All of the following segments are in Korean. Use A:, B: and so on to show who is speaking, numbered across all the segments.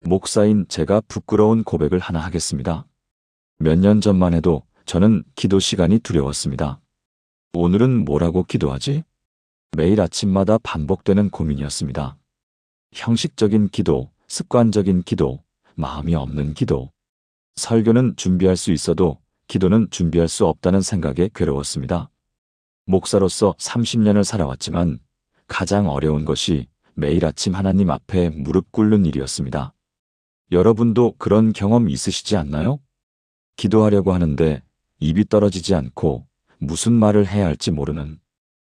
A: 목사인 제가 부끄러운 고백을 하나 하겠습니다. 몇 년 전만 해도 저는 기도 시간이 두려웠습니다. 오늘은 뭐라고 기도하지? 매일 아침마다 반복되는 고민이었습니다. 형식적인 기도, 습관적인 기도, 마음이 없는 기도. 설교는 준비할 수 있어도 기도는 준비할 수 없다는 생각에 괴로웠습니다. 목사로서 30년을 살아왔지만 가장 어려운 것이 매일 아침 하나님 앞에 무릎 꿇는 일이었습니다. 여러분도 그런 경험 있으시지 않나요? 기도하려고 하는데 입이 떨어지지 않고 무슨 말을 해야 할지 모르는.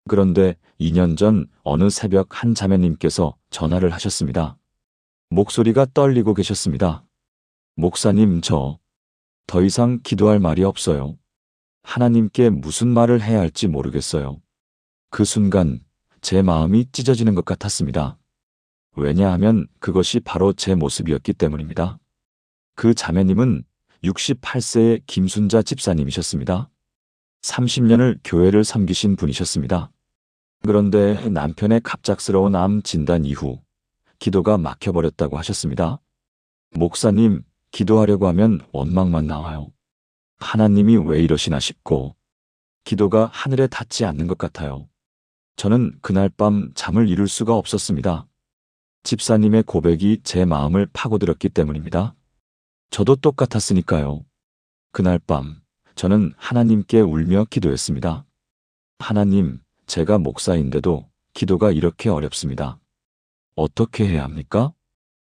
A: 그런데 2년 전 어느 새벽 한 자매님께서 전화를 하셨습니다. 목소리가 떨리고 계셨습니다. 목사님, 저 더 이상 기도할 말이 없어요. 하나님께 무슨 말을 해야 할지 모르겠어요. 그 순간 제 마음이 찢어지는 것 같았습니다. 왜냐하면 그것이 바로 제 모습이었기 때문입니다. 그 자매님은 68세의 김순자 집사님이셨습니다. 30년을 교회를 섬기신 분이셨습니다. 그런데 남편의 갑작스러운 암 진단 이후 기도가 막혀버렸다고 하셨습니다. 목사님, 기도하려고 하면 원망만 나와요. 하나님이 왜 이러시나 싶고 기도가 하늘에 닿지 않는 것 같아요. 저는 그날 밤 잠을 이룰 수가 없었습니다. 집사님의 고백이 제 마음을 파고들었기 때문입니다. 저도 똑같았으니까요. 그날 밤 저는 하나님께 울며 기도했습니다. 하나님, 제가 목사인데도 기도가 이렇게 어렵습니다. 어떻게 해야 합니까?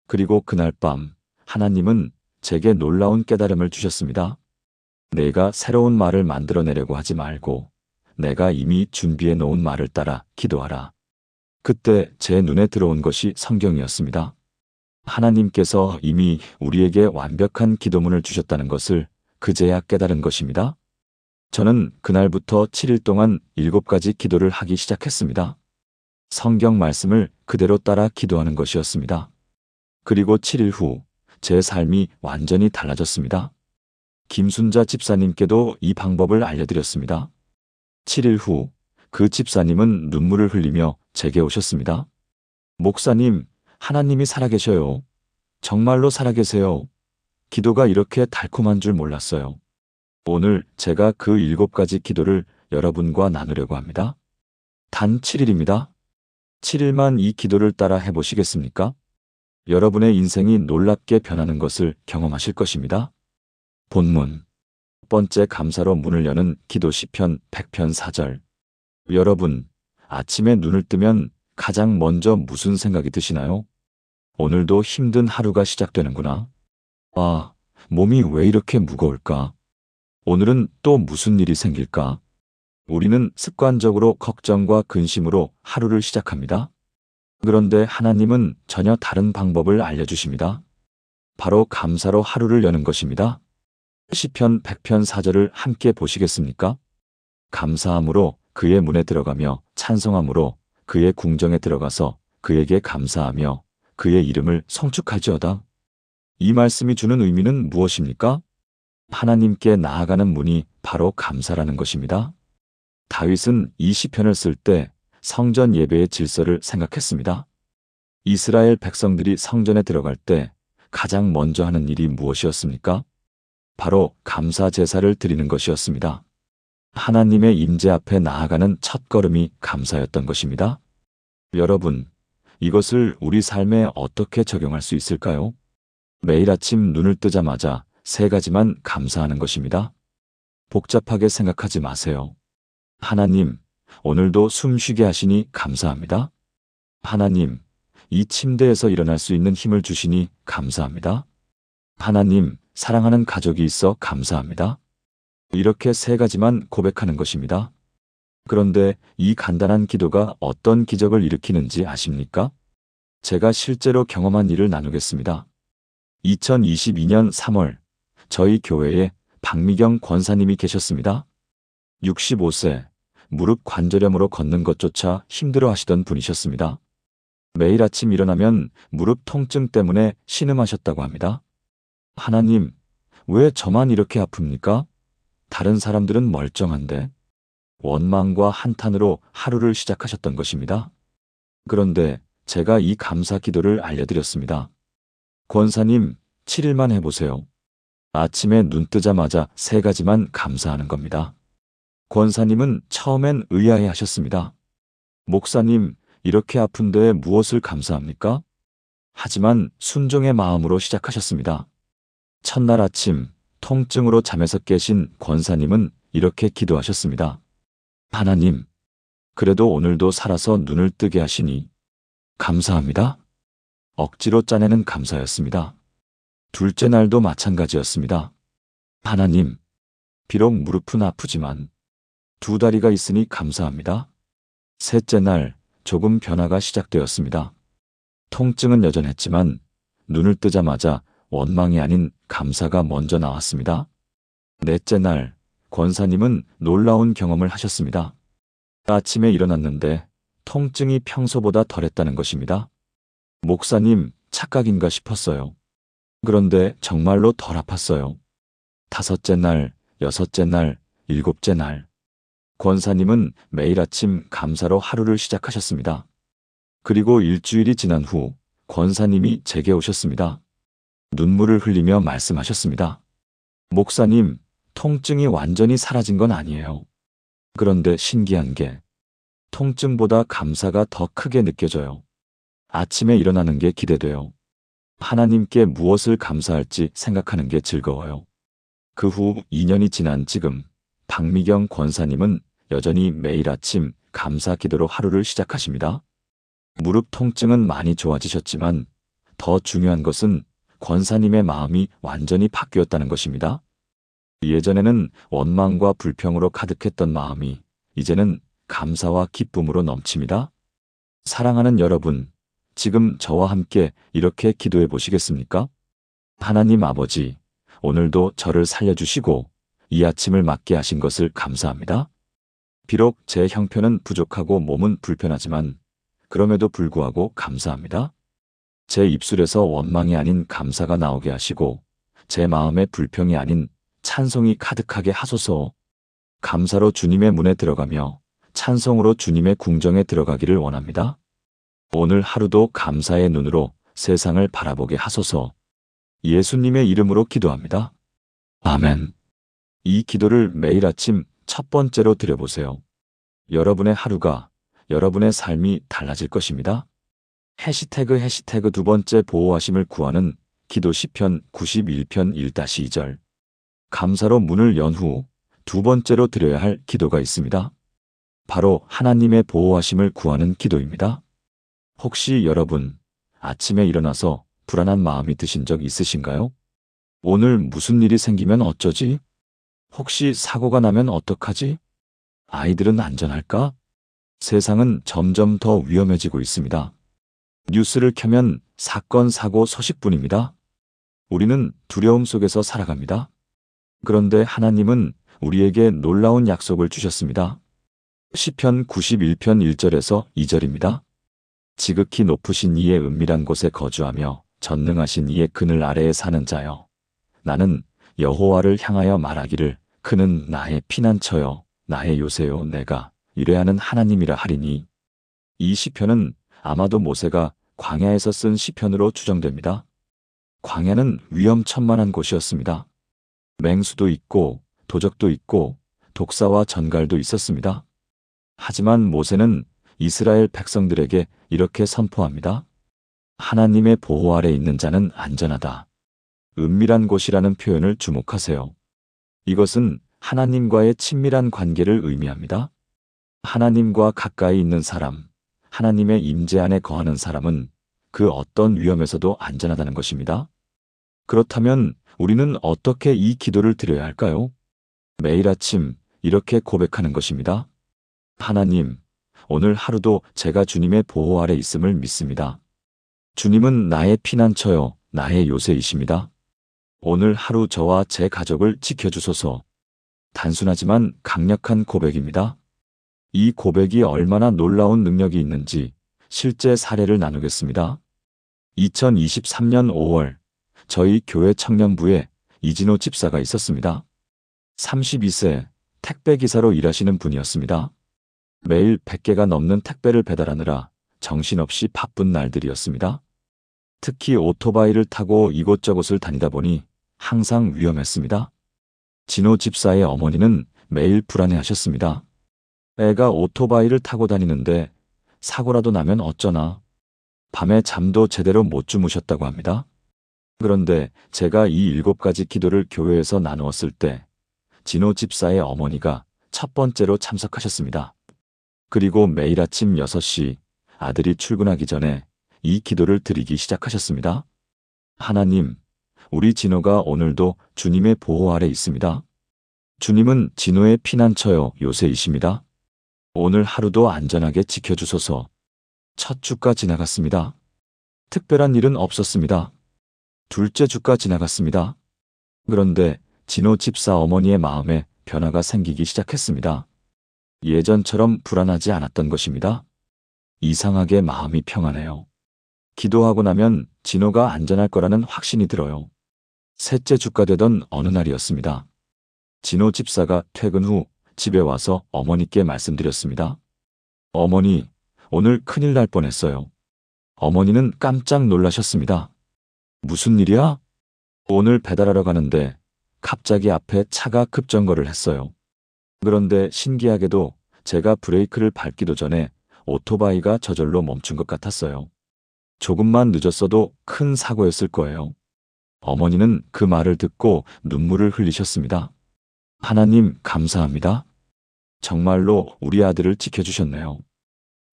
A: 그리고 그날 밤 하나님은 제게 놀라운 깨달음을 주셨습니다. 내가 새로운 말을 만들어내려고 하지 말고 내가 이미 준비해 놓은 말을 따라 기도하라. 그때 제 눈에 들어온 것이 성경이었습니다. 하나님께서 이미 우리에게 완벽한 기도문을 주셨다는 것을 그제야 깨달은 것입니다. 저는 그날부터 7일 동안 7가지 기도를 하기 시작했습니다. 성경 말씀을 그대로 따라 기도하는 것이었습니다. 그리고 7일 후 제 삶이 완전히 달라졌습니다. 김순자 집사님께도 이 방법을 알려드렸습니다. 7일 후 그 집사님은 눈물을 흘리며 제게 오셨습니다. 목사님, 하나님이 살아계셔요. 정말로 살아계세요. 기도가 이렇게 달콤한 줄 몰랐어요. 오늘 제가 그 7가지 기도를 여러분과 나누려고 합니다. 단 7일입니다. 7일만 이 기도를 따라 해보시겠습니까? 여러분의 인생이 놀랍게 변하는 것을 경험하실 것입니다. 본문. 첫 번째 감사로 문을 여는 기도 시편 100편 4절. 여러분, 아침에 눈을 뜨면 가장 먼저 무슨 생각이 드시나요? 오늘도 힘든 하루가 시작되는구나. 아, 몸이 왜 이렇게 무거울까? 오늘은 또 무슨 일이 생길까? 우리는 습관적으로 걱정과 근심으로 하루를 시작합니다. 그런데 하나님은 전혀 다른 방법을 알려주십니다. 바로 감사로 하루를 여는 것입니다. 시편 100편 4절을 함께 보시겠습니까? 감사함으로 그의 문에 들어가며 찬송함으로 그의 궁정에 들어가서 그에게 감사하며 그의 이름을 성축할지어다. 이 말씀이 주는 의미는 무엇입니까? 하나님께 나아가는 문이 바로 감사라는 것입니다. 다윗은 이 시편을 쓸 때 성전 예배의 질서를 생각했습니다. 이스라엘 백성들이 성전에 들어갈 때 가장 먼저 하는 일이 무엇이었습니까? 바로 감사 제사를 드리는 것이었습니다. 하나님의 임재 앞에 나아가는 첫걸음이 감사였던 것입니다. 여러분, 이것을 우리 삶에 어떻게 적용할 수 있을까요? 매일 아침 눈을 뜨자마자 3가지만 감사하는 것입니다. 복잡하게 생각하지 마세요. 하나님, 오늘도 숨 쉬게 하시니 감사합니다. 하나님, 이 침대에서 일어날 수 있는 힘을 주시니 감사합니다. 하나님, 사랑하는 가족이 있어 감사합니다. 이렇게 3가지만 고백하는 것입니다. 그런데 이 간단한 기도가 어떤 기적을 일으키는지 아십니까? 제가 실제로 경험한 일을 나누겠습니다. 2022년 3월, 저희 교회에 박미경 권사님이 계셨습니다. 65세, 무릎 관절염으로 걷는 것조차 힘들어 하시던 분이셨습니다. 매일 아침 일어나면 무릎 통증 때문에 신음하셨다고 합니다. 하나님, 왜 저만 이렇게 아픕니까? 다른 사람들은 멀쩡한데. 원망과 한탄으로 하루를 시작하셨던 것입니다. 그런데 제가 이 감사 기도를 알려드렸습니다. 권사님, 7일만 해보세요. 아침에 눈 뜨자마자 3가지만 감사하는 겁니다. 권사님은 처음엔 의아해 하셨습니다. 목사님, 이렇게 아픈데 무엇을 감사합니까? 하지만 순종의 마음으로 시작하셨습니다. 첫날 아침, 통증으로 잠에서 깨신 권사님은 이렇게 기도하셨습니다. 하나님, 그래도 오늘도 살아서 눈을 뜨게 하시니 감사합니다. 억지로 짜내는 감사였습니다. 둘째 날도 마찬가지였습니다. 하나님, 비록 무릎은 아프지만 2다리가 있으니 감사합니다. 셋째 날 조금 변화가 시작되었습니다. 통증은 여전했지만 눈을 뜨자마자 원망이 아닌 감사가 먼저 나왔습니다. 넷째 날 권사님은 놀라운 경험을 하셨습니다. 아침에 일어났는데 통증이 평소보다 덜했다는 것입니다. 목사님, 착각인가 싶었어요. 그런데 정말로 덜 아팠어요. 5째 날, 6째 날, 7째 날. 권사님은 매일 아침 감사로 하루를 시작하셨습니다. 그리고 일주일이 지난 후 권사님이 제게 오셨습니다. 눈물을 흘리며 말씀하셨습니다. 목사님, 통증이 완전히 사라진 건 아니에요. 그런데 신기한 게 통증보다 감사가 더 크게 느껴져요. 아침에 일어나는 게 기대돼요. 하나님께 무엇을 감사할지 생각하는 게 즐거워요. 그 후 2년이 지난 지금 박미경 권사님은 여전히 매일 아침 감사 기도로 하루를 시작하십니다. 무릎 통증은 많이 좋아지셨지만 더 중요한 것은 권사님의 마음이 완전히 바뀌었다는 것입니다. 예전에는 원망과 불평으로 가득했던 마음이 이제는 감사와 기쁨으로 넘칩니다. 사랑하는 여러분, 지금 저와 함께 이렇게 기도해 보시겠습니까? 하나님 아버지, 오늘도 저를 살려주시고 이 아침을 맞게 하신 것을 감사합니다. 비록 제 형편은 부족하고 몸은 불편하지만 그럼에도 불구하고 감사합니다. 제 입술에서 원망이 아닌 감사가 나오게 하시고 제 마음에 불평이 아닌 찬송이 가득하게 하소서. 감사로 주님의 문에 들어가며 찬송으로 주님의 궁정에 들어가기를 원합니다. 오늘 하루도 감사의 눈으로 세상을 바라보게 하소서. 예수님의 이름으로 기도합니다. 아멘. 이 기도를 매일 아침 첫 번째로 드려보세요. 여러분의 하루가, 여러분의 삶이 달라질 것입니다. 해시태그 2번째 보호하심을 구하는 기도 시편 91편 1-2절. 감사로 문을 연 후 2번째로 드려야 할 기도가 있습니다. 바로 하나님의 보호하심을 구하는 기도입니다. 혹시 여러분, 아침에 일어나서 불안한 마음이 드신 적 있으신가요? 오늘 무슨 일이 생기면 어쩌지? 혹시 사고가 나면 어떡하지? 아이들은 안전할까? 세상은 점점 더 위험해지고 있습니다. 뉴스를 켜면 사건, 사고 소식뿐입니다. 우리는 두려움 속에서 살아갑니다. 그런데 하나님은 우리에게 놀라운 약속을 주셨습니다. 시편 91편 1절에서 2절입니다. 지극히 높으신 이의 은밀한 곳에 거주하며 전능하신 이의 그늘 아래에 사는 자여. 나는 여호와를 향하여 말하기를 그는 나의 피난처여 나의 요새요 내가 이래하는 하나님이라 하리니. 이 시편은 아마도 모세가 광야에서 쓴 시편으로 추정됩니다. 광야는 위험천만한 곳이었습니다. 맹수도 있고 도적도 있고 독사와 전갈도 있었습니다. 하지만 모세는 이스라엘 백성들에게 이렇게 선포합니다. 하나님의 보호 아래 있는 자는 안전하다. 은밀한 곳이라는 표현을 주목하세요. 이것은 하나님과의 친밀한 관계를 의미합니다. 하나님과 가까이 있는 사람, 하나님의 임재 안에 거하는 사람은 그 어떤 위험에서도 안전하다는 것입니다. 그렇다면 우리는 어떻게 이 기도를 드려야 할까요? 매일 아침 이렇게 고백하는 것입니다. 하나님, 오늘 하루도 제가 주님의 보호 아래 있음을 믿습니다. 주님은 나의 피난처요, 나의 요새이십니다. 오늘 하루 저와 제 가족을 지켜주소서. 단순하지만 강력한 고백입니다. 이 고백이 얼마나 놀라운 능력이 있는지 실제 사례를 나누겠습니다. 2023년 5월 저희 교회 청년부에 이진호 집사가 있었습니다. 32세 택배기사로 일하시는 분이었습니다. 매일 100개가 넘는 택배를 배달하느라 정신없이 바쁜 날들이었습니다. 특히 오토바이를 타고 이곳저곳을 다니다 보니 항상 위험했습니다. 진호 집사의 어머니는 매일 불안해하셨습니다. 애가 오토바이를 타고 다니는데 사고라도 나면 어쩌나. 밤에 잠도 제대로 못 주무셨다고 합니다. 그런데 제가 이 7가지 기도를 교회에서 나누었을 때 진호 집사의 어머니가 첫 번째로 참석하셨습니다. 그리고 매일 아침 6시 아들이 출근하기 전에 이 기도를 드리기 시작하셨습니다. 하나님, 우리 진호가 오늘도 주님의 보호 아래 있습니다. 주님은 진호의 피난처요 요새이십니다. 오늘 하루도 안전하게 지켜주소서. 첫 주가 지나갔습니다. 특별한 일은 없었습니다. 둘째 주가 지나갔습니다. 그런데 진호 집사 어머니의 마음에 변화가 생기기 시작했습니다. 예전처럼 불안하지 않았던 것입니다. 이상하게 마음이 평안해요. 기도하고 나면 진호가 안전할 거라는 확신이 들어요. 셋째 주가 되던 어느 날이었습니다. 진호 집사가 퇴근 후 집에 와서 어머니께 말씀드렸습니다. 어머니, 오늘 큰일 날 뻔했어요. 어머니는 깜짝 놀라셨습니다. 무슨 일이야? 오늘 배달하러 가는데 갑자기 앞에 차가 급정거를 했어요. 그런데 신기하게도 제가 브레이크를 밟기도 전에 오토바이가 저절로 멈춘 것 같았어요. 조금만 늦었어도 큰 사고였을 거예요. 어머니는 그 말을 듣고 눈물을 흘리셨습니다. 하나님 감사합니다. 정말로 우리 아들을 지켜주셨네요.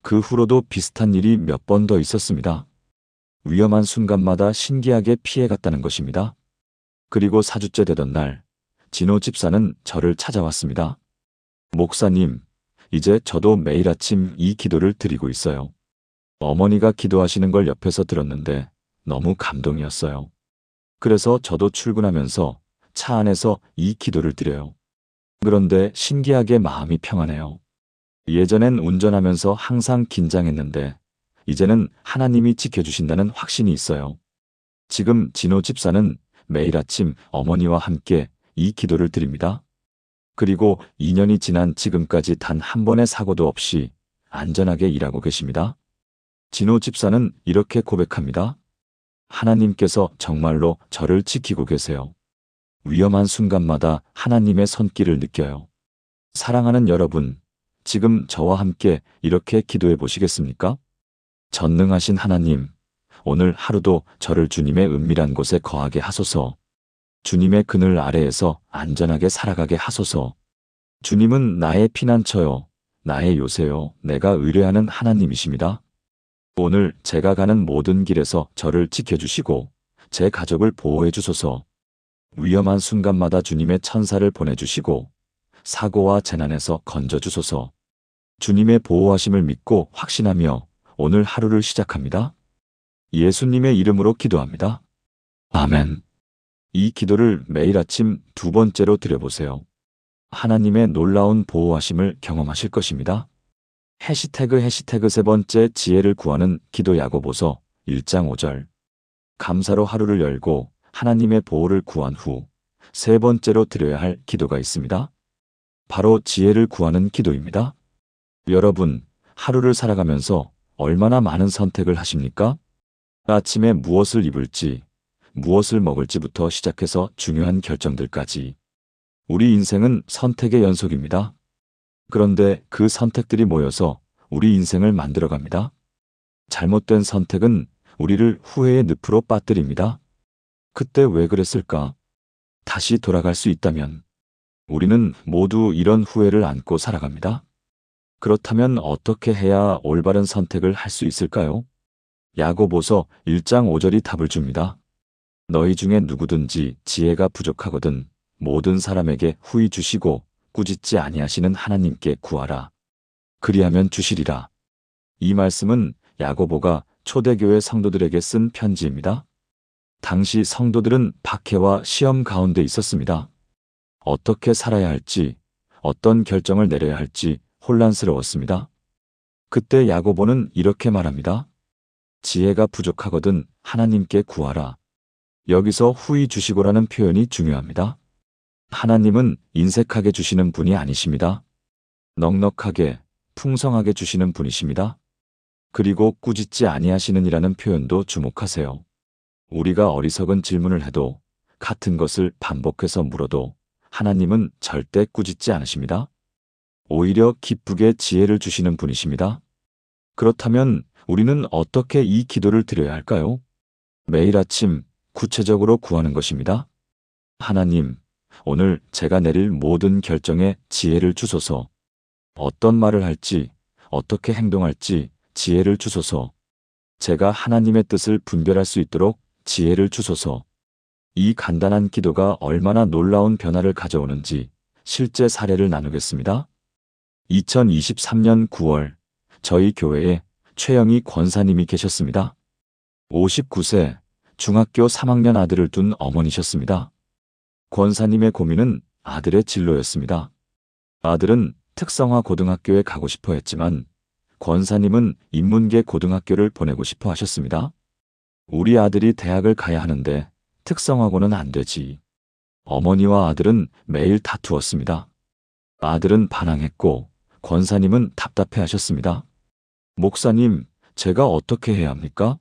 A: 그 후로도 비슷한 일이 몇 번 더 있었습니다. 위험한 순간마다 신기하게 피해갔다는 것입니다. 그리고 4주째 되던 날, 진호 집사는 저를 찾아왔습니다. 목사님, 이제 저도 매일 아침 이 기도를 드리고 있어요. 어머니가 기도하시는 걸 옆에서 들었는데 너무 감동이었어요. 그래서 저도 출근하면서 차 안에서 이 기도를 드려요. 그런데 신기하게 마음이 평안해요. 예전엔 운전하면서 항상 긴장했는데 이제는 하나님이 지켜주신다는 확신이 있어요. 지금 진호 집사는 매일 아침 어머니와 함께 이 기도를 드립니다. 그리고 2년이 지난 지금까지 단 한 번의 사고도 없이 안전하게 일하고 계십니다. 진호 집사는 이렇게 고백합니다. 하나님께서 정말로 저를 지키고 계세요. 위험한 순간마다 하나님의 손길을 느껴요. 사랑하는 여러분, 지금 저와 함께 이렇게 기도해 보시겠습니까? 전능하신 하나님, 오늘 하루도 저를 주님의 은밀한 곳에 거하게 하소서. 주님의 그늘 아래에서 안전하게 살아가게 하소서. 주님은 나의 피난처요, 나의 요새요, 내가 의뢰하는 하나님이십니다. 오늘 제가 가는 모든 길에서 저를 지켜주시고 제 가족을 보호해 주소서. 위험한 순간마다 주님의 천사를 보내주시고 사고와 재난에서 건져주소서. 주님의 보호하심을 믿고 확신하며 오늘 하루를 시작합니다. 예수님의 이름으로 기도합니다. 아멘. 이 기도를 매일 아침 2번째로 드려보세요. 하나님의 놀라운 보호하심을 경험하실 것입니다. 해시태그 3번째 지혜를 구하는 기도 야고보서 1장 5절. 감사로 하루를 열고 하나님의 보호를 구한 후 3번째로 드려야 할 기도가 있습니다. 바로 지혜를 구하는 기도입니다. 여러분, 하루를 살아가면서 얼마나 많은 선택을 하십니까? 아침에 무엇을 입을지, 무엇을 먹을지부터 시작해서 중요한 결정들까지. 우리 인생은 선택의 연속입니다. 그런데 그 선택들이 모여서 우리 인생을 만들어갑니다. 잘못된 선택은 우리를 후회의 늪으로 빠뜨립니다. 그때 왜 그랬을까? 다시 돌아갈 수 있다면 우리는 모두 이런 후회를 안고 살아갑니다. 그렇다면 어떻게 해야 올바른 선택을 할 수 있을까요? 야고보서 1장 5절이 답을 줍니다. 너희 중에 누구든지 지혜가 부족하거든 모든 사람에게 후히 주시고 꾸짖지 아니하시는 하나님께 구하라. 그리하면 주시리라. 이 말씀은 야고보가 초대교회 성도들에게 쓴 편지입니다. 당시 성도들은 박해와 시험 가운데 있었습니다. 어떻게 살아야 할지, 어떤 결정을 내려야 할지 혼란스러웠습니다. 그때 야고보는 이렇게 말합니다. 지혜가 부족하거든 하나님께 구하라. 여기서 후히 주시고라는 표현이 중요합니다. 하나님은 인색하게 주시는 분이 아니십니다. 넉넉하게, 풍성하게 주시는 분이십니다. 그리고 꾸짖지 아니하시는 이라는 표현도 주목하세요. 우리가 어리석은 질문을 해도 같은 것을 반복해서 물어도 하나님은 절대 꾸짖지 않으십니다. 오히려 기쁘게 지혜를 주시는 분이십니다. 그렇다면 우리는 어떻게 이 기도를 드려야 할까요? 매일 아침 구체적으로 구하는 것입니다. 하나님, 오늘 제가 내릴 모든 결정에 지혜를 주소서. 어떤 말을 할지, 어떻게 행동할지 지혜를 주소서. 제가 하나님의 뜻을 분별할 수 있도록 지혜를 주소서. 이 간단한 기도가 얼마나 놀라운 변화를 가져오는지 실제 사례를 나누겠습니다. 2023년 9월 저희 교회에 최영희 권사님이 계셨습니다. 59세 중학교 3학년 아들을 둔 어머니셨습니다. 권사님의 고민은 아들의 진로였습니다. 아들은 특성화 고등학교에 가고 싶어 했지만 권사님은 인문계 고등학교를 보내고 싶어 하셨습니다. 우리 아들이 대학을 가야 하는데 특성화고는 안 되지. 어머니와 아들은 매일 다투었습니다. 아들은 반항했고 권사님은 답답해 하셨습니다. 목사님, 제가 어떻게 해야 합니까?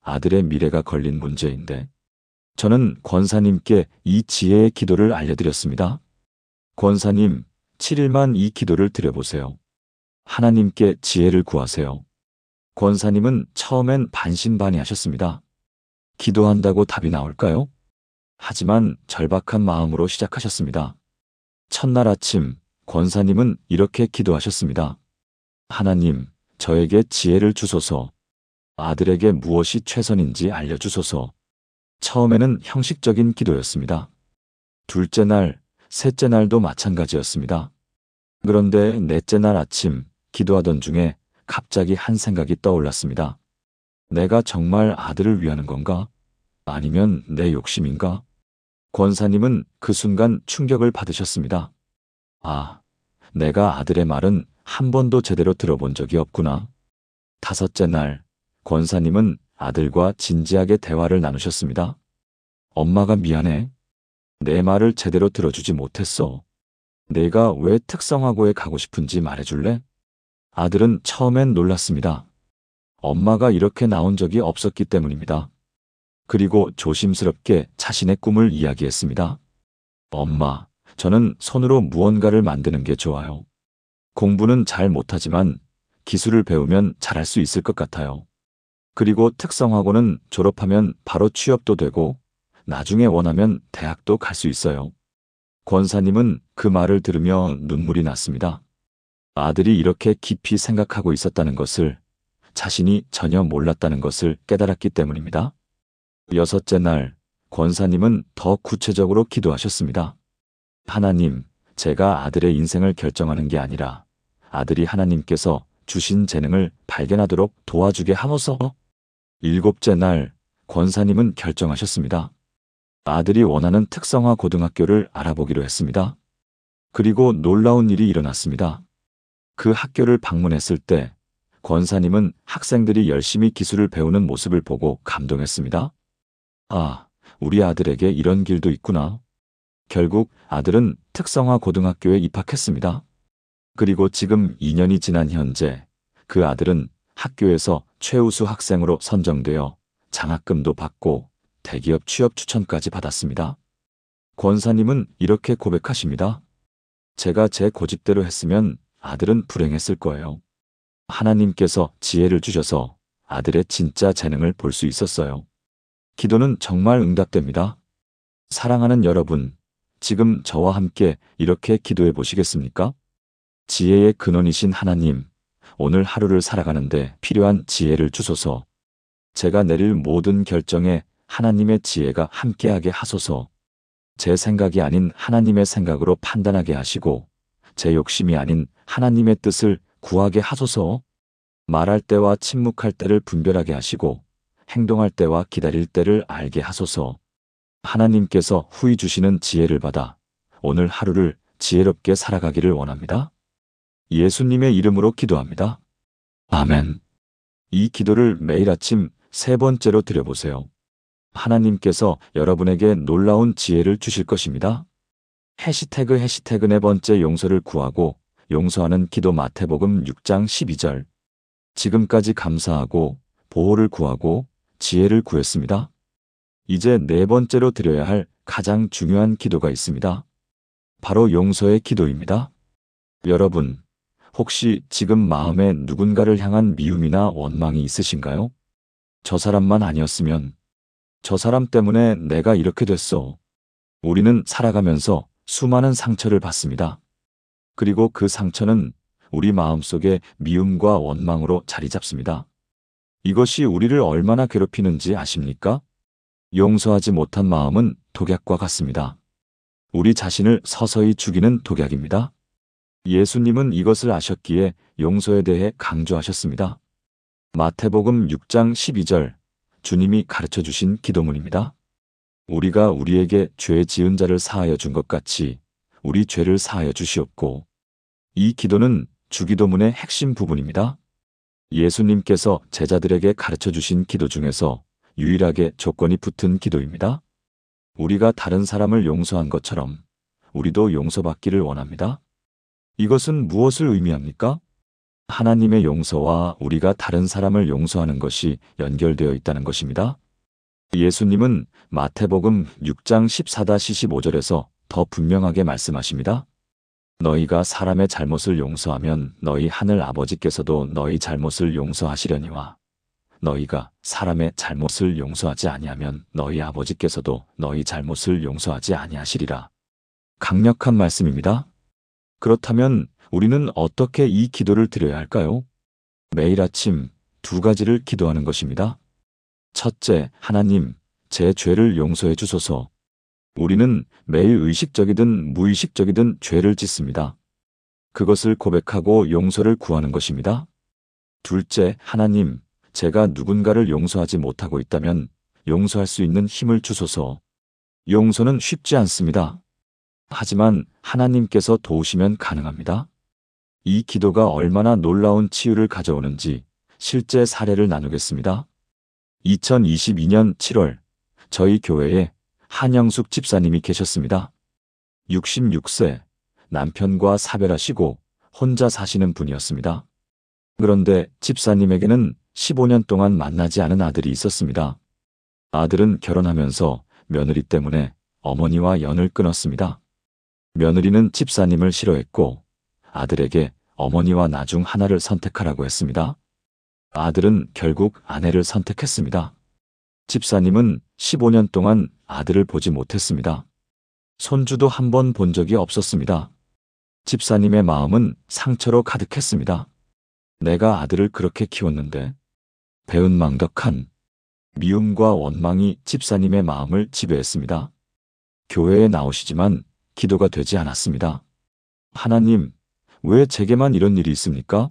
A: 아들의 미래가 걸린 문제인데. 저는 권사님께 이 지혜의 기도를 알려드렸습니다. 권사님, 7일만 이 기도를 드려보세요. 하나님께 지혜를 구하세요. 권사님은 처음엔 반신반의하셨습니다. 기도한다고 답이 나올까요? 하지만 절박한 마음으로 시작하셨습니다. 첫날 아침 권사님은 이렇게 기도하셨습니다. 하나님, 저에게 지혜를 주소서. 아들에게 무엇이 최선인지 알려주소서. 처음에는 형식적인 기도였습니다. 둘째 날, 셋째 날도 마찬가지였습니다. 그런데 넷째 날 아침 기도하던 중에 갑자기 한 생각이 떠올랐습니다. 내가 정말 아들을 위하는 건가? 아니면 내 욕심인가? 권사님은 그 순간 충격을 받으셨습니다. 아, 내가 아들의 말은 한 번도 제대로 들어본 적이 없구나. 다섯째 날, 권사님은 아들과 진지하게 대화를 나누셨습니다. 엄마가 미안해. 내 말을 제대로 들어주지 못했어. 내가 왜 특성화고에 가고 싶은지 말해줄래? 아들은 처음엔 놀랐습니다. 엄마가 이렇게 나온 적이 없었기 때문입니다. 그리고 조심스럽게 자신의 꿈을 이야기했습니다. 엄마, 저는 손으로 무언가를 만드는 게 좋아요. 공부는 잘 못하지만 기술을 배우면 잘할 수 있을 것 같아요. 그리고 특성화고는 졸업하면 바로 취업도 되고 나중에 원하면 대학도 갈 수 있어요. 권사님은 그 말을 들으며 눈물이 났습니다. 아들이 이렇게 깊이 생각하고 있었다는 것을, 자신이 전혀 몰랐다는 것을 깨달았기 때문입니다. 여섯째 날, 권사님은 더 구체적으로 기도하셨습니다. 하나님, 제가 아들의 인생을 결정하는 게 아니라 아들이 하나님께서 주신 재능을 발견하도록 도와주게 하소서. 일곱째 날, 권사님은 결정하셨습니다. 아들이 원하는 특성화 고등학교를 알아보기로 했습니다. 그리고 놀라운 일이 일어났습니다. 그 학교를 방문했을 때 권사님은 학생들이 열심히 기술을 배우는 모습을 보고 감동했습니다. 아, 우리 아들에게 이런 길도 있구나. 결국 아들은 특성화 고등학교에 입학했습니다. 그리고 지금 2년이 지난 현재 그 아들은 학교에서 최우수 학생으로 선정되어 장학금도 받고 대기업 취업 추천까지 받았습니다. 권사님은 이렇게 고백하십니다. 제가 제 고집대로 했으면 아들은 불행했을 거예요. 하나님께서 지혜를 주셔서 아들의 진짜 재능을 볼 수 있었어요. 기도는 정말 응답됩니다. 사랑하는 여러분, 지금 저와 함께 이렇게 기도해 보시겠습니까? 지혜의 근원이신 하나님, 오늘 하루를 살아가는데 필요한 지혜를 주소서. 제가 내릴 모든 결정에 하나님의 지혜가 함께하게 하소서. 제 생각이 아닌 하나님의 생각으로 판단하게 하시고 제 욕심이 아닌 하나님의 뜻을 구하게 하소서. 말할 때와 침묵할 때를 분별하게 하시고 행동할 때와 기다릴 때를 알게 하소서. 하나님께서 후히 주시는 지혜를 받아 오늘 하루를 지혜롭게 살아가기를 원합니다. 예수님의 이름으로 기도합니다. 아멘. 이 기도를 매일 아침 3번째로 드려보세요. 하나님께서 여러분에게 놀라운 지혜를 주실 것입니다. 해시태그 4번째 용서를 구하고 용서하는 기도 마태복음 6장 12절. 지금까지 감사하고 보호를 구하고 지혜를 구했습니다. 이제 네 번째로 드려야 할 가장 중요한 기도가 있습니다. 바로 용서의 기도입니다. 여러분, 혹시 지금 마음에 누군가를 향한 미움이나 원망이 있으신가요? 저 사람만 아니었으면, 저 사람 때문에 내가 이렇게 됐어. 우리는 살아가면서 수많은 상처를 받습니다. 그리고 그 상처는 우리 마음속에 미움과 원망으로 자리 잡습니다. 이것이 우리를 얼마나 괴롭히는지 아십니까? 용서하지 못한 마음은 독약과 같습니다. 우리 자신을 서서히 죽이는 독약입니다. 예수님은 이것을 아셨기에 용서에 대해 강조하셨습니다. 마태복음 6장 12절, 주님이 가르쳐 주신 기도문입니다. 우리가 우리에게 죄 지은 자를 사하여 준 것 같이 우리 죄를 사하여 주시옵고. 이 기도는 주기도문의 핵심 부분입니다. 예수님께서 제자들에게 가르쳐 주신 기도 중에서 유일하게 조건이 붙은 기도입니다. 우리가 다른 사람을 용서한 것처럼 우리도 용서받기를 원합니다. 이것은 무엇을 의미합니까? 하나님의 용서와 우리가 다른 사람을 용서하는 것이 연결되어 있다는 것입니다. 예수님은 마태복음 6장 14-15절에서 더 분명하게 말씀하십니다. 너희가 사람의 잘못을 용서하면 너희 하늘 아버지께서도 너희 잘못을 용서하시려니와 너희가 사람의 잘못을 용서하지 아니하면 너희 아버지께서도 너희 잘못을 용서하지 아니하시리라. 강력한 말씀입니다. 그렇다면 우리는 어떻게 이 기도를 드려야 할까요? 매일 아침 두 가지를 기도하는 것입니다. 첫째, 하나님, 제 죄를 용서해 주소서. 우리는 매일 의식적이든 무의식적이든 죄를 짓습니다. 그것을 고백하고 용서를 구하는 것입니다. 둘째, 하나님, 제가 누군가를 용서하지 못하고 있다면 용서할 수 있는 힘을 주소서. 용서는 쉽지 않습니다. 하지만 하나님께서 도우시면 가능합니다. 이 기도가 얼마나 놀라운 치유를 가져오는지 실제 사례를 나누겠습니다. 2022년 7월 저희 교회에 한영숙 집사님이 계셨습니다. 66세, 남편과 사별하시고 혼자 사시는 분이었습니다. 그런데 집사님에게는 15년 동안 만나지 않은 아들이 있었습니다. 아들은 결혼하면서 며느리 때문에 어머니와 연을 끊었습니다. 며느리는 집사님을 싫어했고 아들에게 어머니와 나 중 하나를 선택하라고 했습니다. 아들은 결국 아내를 선택했습니다. 집사님은 15년 동안 아들을 보지 못했습니다. 손주도 한 번 본 적이 없었습니다. 집사님의 마음은 상처로 가득했습니다. 내가 아들을 그렇게 키웠는데. 배은망덕한 미움과 원망이 집사님의 마음을 지배했습니다. 교회에 나오시지만 기도가 되지 않았습니다. 하나님, 왜 제게만 이런 일이 있습니까?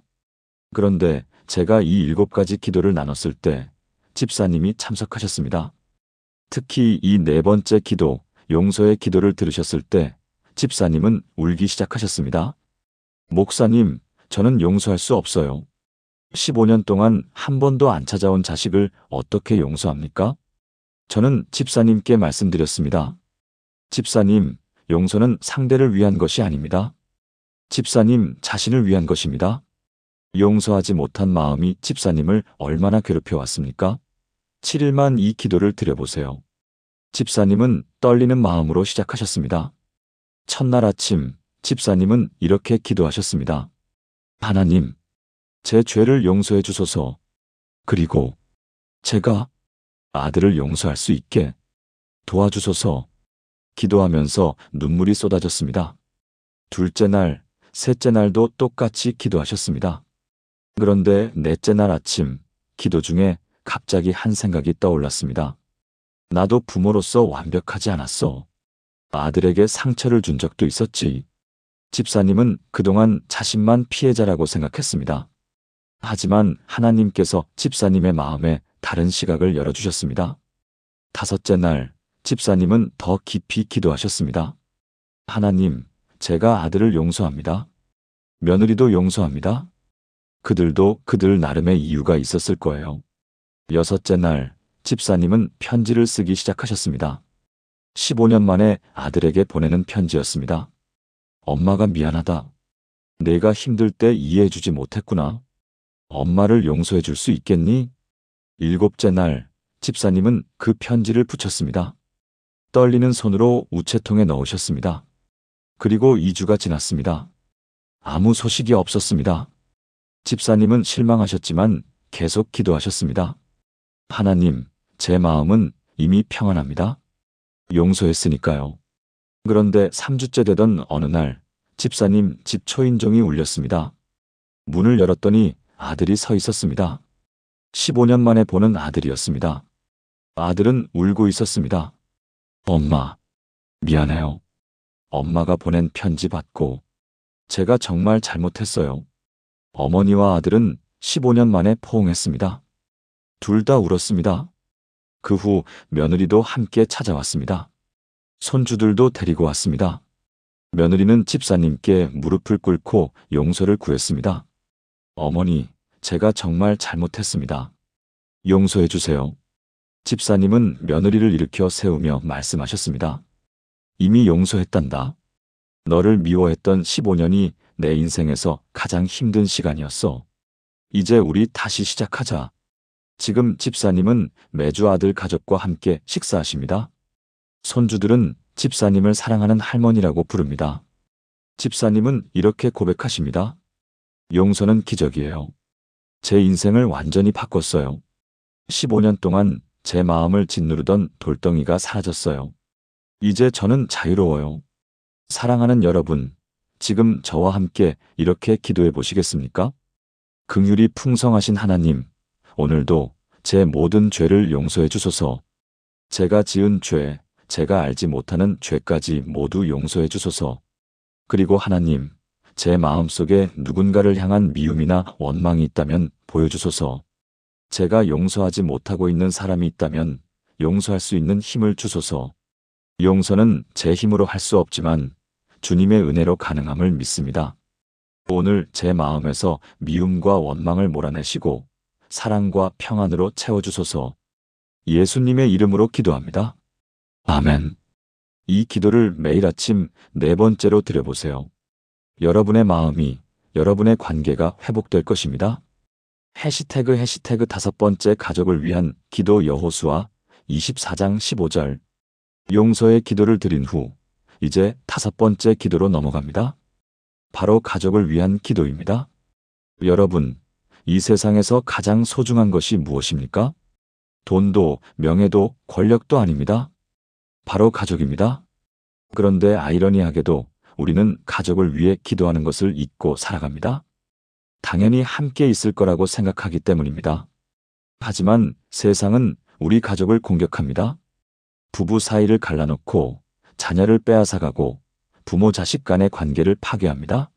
A: 그런데 제가 이 7가지 기도를 나눴을 때 집사님이 참석하셨습니다. 특히 이 네 번째 기도, 용서의 기도를 들으셨을 때 집사님은 울기 시작하셨습니다. 목사님, 저는 용서할 수 없어요. 15년 동안 한 번도 안 찾아온 자식을 어떻게 용서합니까? 저는 집사님께 말씀드렸습니다. 집사님, 용서는 상대를 위한 것이 아닙니다. 집사님 자신을 위한 것입니다. 용서하지 못한 마음이 집사님을 얼마나 괴롭혀왔습니까? 7일만 이 기도를 드려보세요. 집사님은 떨리는 마음으로 시작하셨습니다. 첫날 아침 집사님은 이렇게 기도하셨습니다. 하나님, 제 죄를 용서해 주소서. 그리고 제가 아들을 용서할 수 있게 도와주소서. 기도하면서 눈물이 쏟아졌습니다. 둘째 날, 셋째 날도 똑같이 기도하셨습니다. 그런데 넷째 날 아침 기도 중에 갑자기 한 생각이 떠올랐습니다. 나도 부모로서 완벽하지 않았어. 아들에게 상처를 준 적도 있었지. 집사님은 그동안 자신만 피해자라고 생각했습니다. 하지만 하나님께서 집사님의 마음에 다른 시각을 열어주셨습니다. 다섯째 날, 집사님은 더 깊이 기도하셨습니다. 하나님, 제가 아들을 용서합니다. 며느리도 용서합니다. 그들도 그들 나름의 이유가 있었을 거예요. 여섯째 날, 집사님은 편지를 쓰기 시작하셨습니다. 15년 만에 아들에게 보내는 편지였습니다. 엄마가 미안하다. 내가 힘들 때 이해해주지 못했구나. 엄마를 용서해 줄 수 있겠니? 일곱째 날, 집사님은 그 편지를 붙였습니다. 떨리는 손으로 우체통에 넣으셨습니다. 그리고 2주가 지났습니다. 아무 소식이 없었습니다. 집사님은 실망하셨지만 계속 기도하셨습니다. 하나님, 제 마음은 이미 평안합니다. 용서했으니까요. 그런데 3주째 되던 어느 날 집사님 집 초인종이 울렸습니다. 문을 열었더니 아들이 서 있었습니다. 15년 만에 보는 아들이었습니다. 아들은 울고 있었습니다. 엄마, 미안해요. 엄마가 보낸 편지 받고 제가 정말 잘못했어요. 어머니와 아들은 15년 만에 포옹했습니다. 둘 다 울었습니다. 그 후 며느리도 함께 찾아왔습니다. 손주들도 데리고 왔습니다. 며느리는 집사님께 무릎을 꿇고 용서를 구했습니다. 어머니, 제가 정말 잘못했습니다. 용서해 주세요. 집사님은 며느리를 일으켜 세우며 말씀하셨습니다. 이미 용서했단다. 너를 미워했던 15년이 내 인생에서 가장 힘든 시간이었어. 이제 우리 다시 시작하자. 지금 집사님은 매주 아들 가족과 함께 식사하십니다. 손주들은 집사님을 사랑하는 할머니라고 부릅니다. 집사님은 이렇게 고백하십니다. 용서는 기적이에요. 제 인생을 완전히 바꿨어요. 15년 동안 제 마음을 짓누르던 돌덩이가 사라졌어요. 이제 저는 자유로워요. 사랑하는 여러분, 지금 저와 함께 이렇게 기도해 보시겠습니까? 긍휼이 풍성하신 하나님, 오늘도 제 모든 죄를 용서해 주소서. 제가 지은 죄, 제가 알지 못하는 죄까지 모두 용서해 주소서. 그리고 하나님, 제 마음속에 누군가를 향한 미움이나 원망이 있다면 보여주소서. 제가 용서하지 못하고 있는 사람이 있다면 용서할 수 있는 힘을 주소서. 용서는 제 힘으로 할 수 없지만 주님의 은혜로 가능함을 믿습니다. 오늘 제 마음에서 미움과 원망을 몰아내시고 사랑과 평안으로 채워주소서. 예수님의 이름으로 기도합니다. 아멘. 이 기도를 매일 아침 4번째로 드려보세요. 여러분의 마음이, 여러분의 관계가 회복될 것입니다. 해시태그 5번째 가족을 위한 기도 여호수아 24장 15절. 용서의 기도를 드린 후 이제 5번째 기도로 넘어갑니다. 바로 가족을 위한 기도입니다. 여러분, 이 세상에서 가장 소중한 것이 무엇입니까? 돈도 명예도 권력도 아닙니다. 바로 가족입니다. 그런데 아이러니하게도 우리는 가족을 위해 기도하는 것을 잊고 살아갑니다. 당연히 함께 있을 거라고 생각하기 때문입니다. 하지만 세상은 우리 가족을 공격합니다. 부부 사이를 갈라놓고 자녀를 빼앗아가고 부모 자식 간의 관계를 파괴합니다.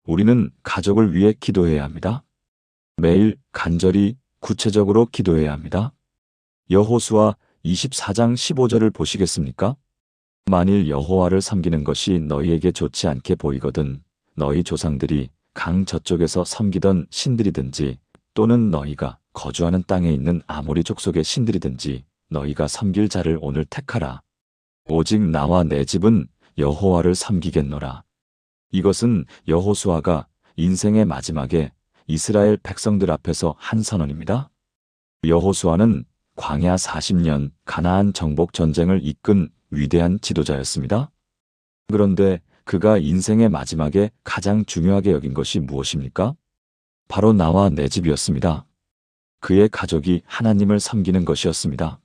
A: 우리는 가족을 위해 기도해야 합니다. 매일 간절히 구체적으로 기도해야 합니다. 여호수아 24장 15절을 보시겠습니까? 만일 여호와를 섬기는 것이 너희에게 좋지 않게 보이거든 너희 조상들이 강 저쪽에서 섬기던 신들이든지 또는 너희가 거주하는 땅에 있는 아모리 족속의 신들이든지 너희가 섬길 자를 오늘 택하라. 오직 나와 내 집은 여호와를 섬기겠노라. 이것은 여호수아가 인생의 마지막에 이스라엘 백성들 앞에서 한 선언입니다. 여호수아는 광야 40년 가나안 정복 전쟁을 이끈 위대한 지도자였습니다. 그런데 그가 인생의 마지막에 가장 중요하게 여긴 것이 무엇입니까? 바로 나와 내 집이었습니다. 그의 가족이 하나님을 섬기는 것이었습니다.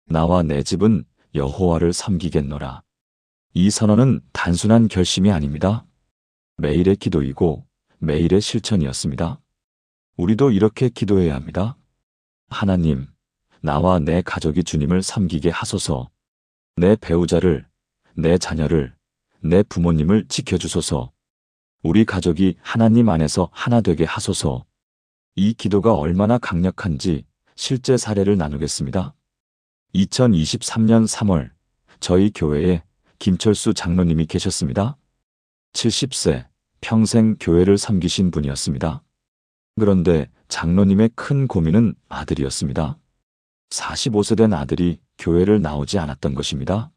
A: 나와 내 집은 여호와를 섬기겠노라. 이 선언은 단순한 결심이 아닙니다. 매일의 기도이고 매일의 실천이었습니다. 우리도 이렇게 기도해야 합니다. 하나님, 나와 내 가족이 주님을 섬기게 하소서. 내 배우자를, 내 자녀를, 내 부모님을 지켜주소서. 우리 가족이 하나님 안에서 하나 되게 하소서. 이 기도가 얼마나 강력한지 실제 사례를 나누겠습니다. 2023년 3월 저희 교회에 김철수 장로님이 계셨습니다. 70세, 평생 교회를 섬기신 분이었습니다. 그런데 장로님의 큰 고민은 아들이었습니다. 45세 된 아들이 교회를 나오지 않았던 것입니다.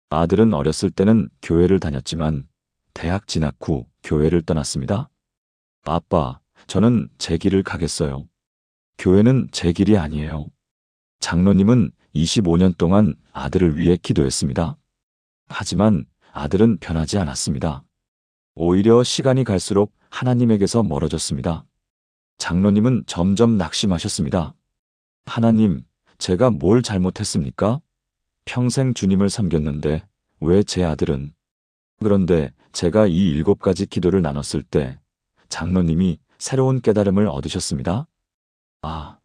A: 아들은 어렸을 때는 교회를 다녔지만 대학 진학 후 교회를 떠났습니다. 아빠, 저는 제 길을 가겠어요. 교회는 제 길이 아니에요. 장로님은 25년 동안 아들을 위해 기도했습니다. 하지만 아들은 변하지 않았습니다. 오히려 시간이 갈수록 하나님에게서 멀어졌습니다. 장로님은 점점 낙심하셨습니다. 하나님, 제가 뭘 잘못했습니까? 평생 주님을 섬겼는데 왜 제 아들은? 그런데 제가 이 7가지 기도를 나눴을 때 장로님이 새로운 깨달음을 얻으셨습니다. 아,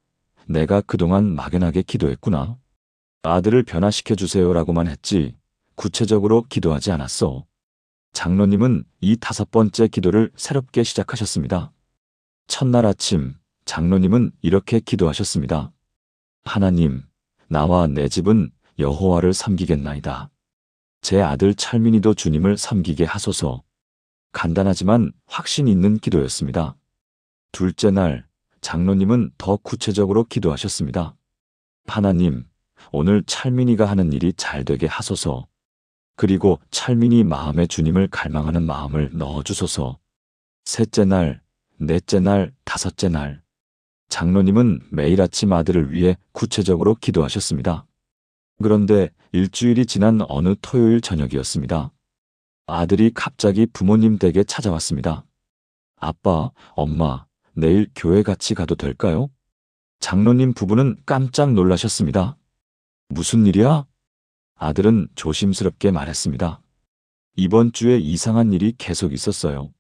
A: 내가 그동안 막연하게 기도했구나. 아들을 변화시켜 주세요라고만 했지 구체적으로 기도하지 않았어. 장로님은 이 5번째 기도를 새롭게 시작하셨습니다. 첫날 아침 장로님은 이렇게 기도하셨습니다. 하나님, 나와 내 집은 여호와를 섬기겠나이다. 제 아들 찰민이도 주님을 섬기게 하소서. 간단하지만 확신 있는 기도였습니다. 둘째 날 장로님은 더 구체적으로 기도하셨습니다. 하나님, 오늘 찰민이가 하는 일이 잘 되게 하소서. 그리고 찰민이 마음에 주님을 갈망하는 마음을 넣어주소서. 셋째 날, 넷째 날, 5째 날. 장로님은 매일 아침 아들을 위해 구체적으로 기도하셨습니다. 그런데 일주일이 지난 어느 토요일 저녁이었습니다. 아들이 갑자기 부모님 댁에 찾아왔습니다. 아빠, 엄마, 내일 교회 같이 가도 될까요? 장로님 부부는 깜짝 놀라셨습니다. 무슨 일이야? 아들은 조심스럽게 말했습니다. 이번 주에 이상한 일이 계속 있었어요.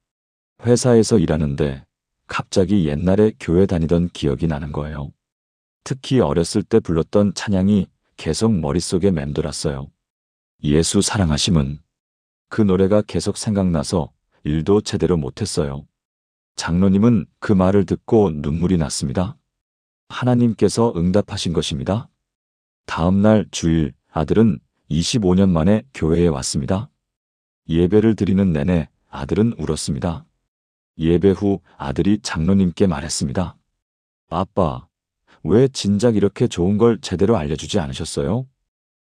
A: 회사에서 일하는데 갑자기 옛날에 교회 다니던 기억이 나는 거예요. 특히 어렸을 때 불렀던 찬양이 계속 머릿속에 맴돌았어요. 예수 사랑하심은. 그 노래가 계속 생각나서 일도 제대로 못했어요. 장로님은 그 말을 듣고 눈물이 났습니다. 하나님께서 응답하신 것입니다. 다음 날 주일 아들은 25년 만에 교회에 왔습니다. 예배를 드리는 내내 아들은 울었습니다. 예배 후 아들이 장로님께 말했습니다. 아빠, 왜 진작 이렇게 좋은 걸 제대로 알려주지 않으셨어요?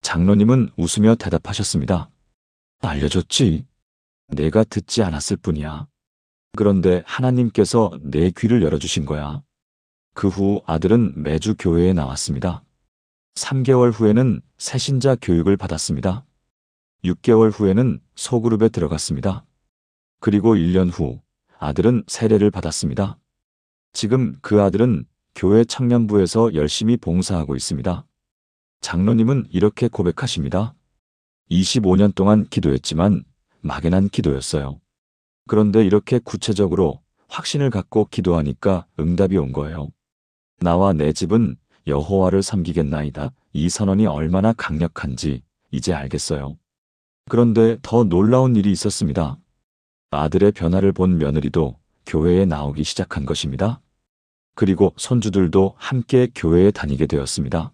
A: 장로님은 웃으며 대답하셨습니다. 알려줬지. 내가 듣지 않았을 뿐이야. 그런데 하나님께서 내 귀를 열어주신 거야. 그 후 아들은 매주 교회에 나왔습니다. 3개월 후에는 새신자 교육을 받았습니다. 6개월 후에는 소그룹에 들어갔습니다. 그리고 1년 후 아들은 세례를 받았습니다. 지금 그 아들은 교회 청년부에서 열심히 봉사하고 있습니다. 장로님은 이렇게 고백하십니다. 25년 동안 기도했지만 막연한 기도였어요. 그런데 이렇게 구체적으로 확신을 갖고 기도하니까 응답이 온 거예요. 나와 내 집은 여호와를 섬기겠나이다. 이 선언이 얼마나 강력한지 이제 알겠어요. 그런데 더 놀라운 일이 있었습니다. 아들의 변화를 본 며느리도 교회에 나오기 시작한 것입니다. 그리고 손주들도 함께 교회에 다니게 되었습니다.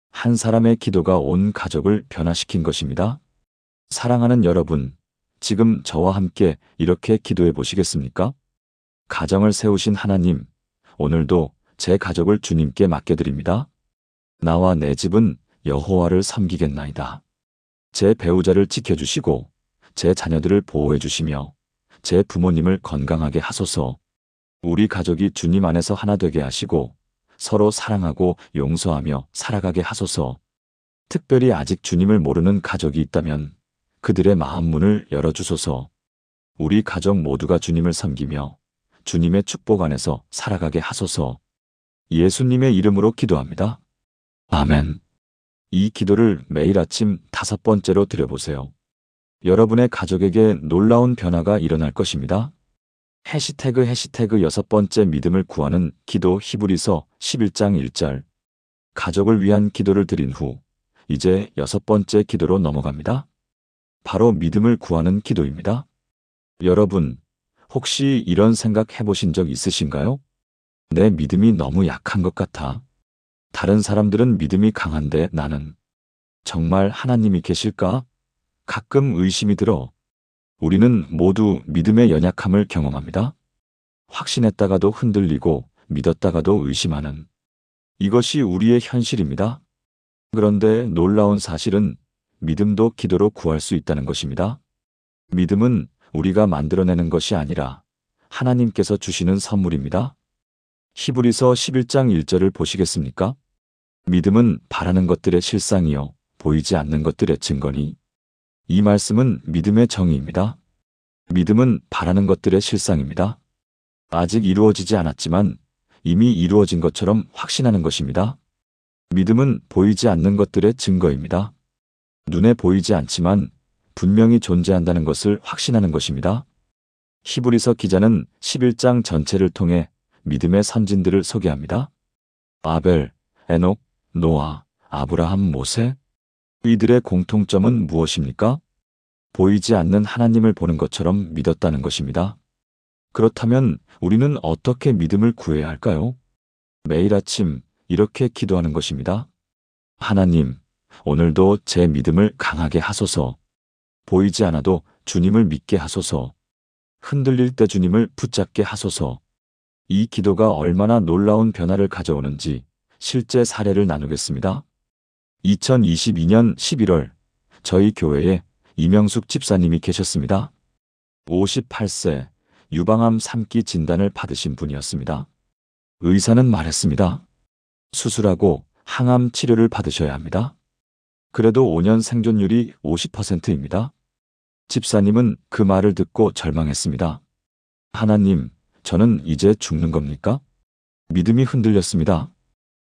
A: 한 사람의 기도가 온 가족을 변화시킨 것입니다. 사랑하는 여러분, 지금 저와 함께 이렇게 기도해 보시겠습니까? 가정을 세우신 하나님, 오늘도 제 가족을 주님께 맡겨드립니다. 나와 내 집은 여호와를 섬기겠나이다. 제 배우자를 지켜주시고 제 자녀들을 보호해 주시며 제 부모님을 건강하게 하소서. 우리 가족이 주님 안에서 하나 되게 하시고 서로 사랑하고 용서하며 살아가게 하소서. 특별히 아직 주님을 모르는 가족이 있다면 그들의 마음 문을 열어주소서. 우리 가족 모두가 주님을 섬기며 주님의 축복 안에서 살아가게 하소서. 예수님의 이름으로 기도합니다. 아멘. 이 기도를 매일 아침 5번째로 드려보세요. 여러분의 가족에게 놀라운 변화가 일어날 것입니다. 해시태그 6번째 믿음을 구하는 기도 히브리서 11장 1절. 가족을 위한 기도를 드린 후 이제 6번째 기도로 넘어갑니다. 바로 믿음을 구하는 기도입니다. 여러분, 혹시 이런 생각 해보신 적 있으신가요? 내 믿음이 너무 약한 것 같아. 다른 사람들은 믿음이 강한데 나는 정말 하나님이 계실까? 가끔 의심이 들어. 우리는 모두 믿음의 연약함을 경험합니다. 확신했다가도 흔들리고 믿었다가도 의심하는 이것이 우리의 현실입니다. 그런데 놀라운 사실은 믿음도 기도로 구할 수 있다는 것입니다. 믿음은 우리가 만들어내는 것이 아니라 하나님께서 주시는 선물입니다. 히브리서 11장 1절을 보시겠습니까? 믿음은 바라는 것들의 실상이요, 보이지 않는 것들의 증거니. 이 말씀은 믿음의 정의입니다. 믿음은 바라는 것들의 실상입니다. 아직 이루어지지 않았지만 이미 이루어진 것처럼 확신하는 것입니다. 믿음은 보이지 않는 것들의 증거입니다. 눈에 보이지 않지만 분명히 존재한다는 것을 확신하는 것입니다. 히브리서 기자는 11장 전체를 통해 믿음의 선진들을 소개합니다. 아벨, 에녹, 노아, 아브라함, 모세. 이들의 공통점은 무엇입니까? 보이지 않는 하나님을 보는 것처럼 믿었다는 것입니다. 그렇다면 우리는 어떻게 믿음을 구해야 할까요? 매일 아침 이렇게 기도하는 것입니다. 하나님, 오늘도 제 믿음을 강하게 하소서. 보이지 않아도 주님을 믿게 하소서. 흔들릴 때 주님을 붙잡게 하소서. 이 기도가 얼마나 놀라운 변화를 가져오는지 실제 사례를 나누겠습니다. 2022년 11월 저희 교회에 이명숙 집사님이 계셨습니다. 58세 유방암 3기 진단을 받으신 분이었습니다. 의사는 말했습니다. 수술하고 항암 치료를 받으셔야 합니다. 그래도 5년 생존율이 50%입니다. 집사님은 그 말을 듣고 절망했습니다. 하나님, 저는 이제 죽는 겁니까? 믿음이 흔들렸습니다.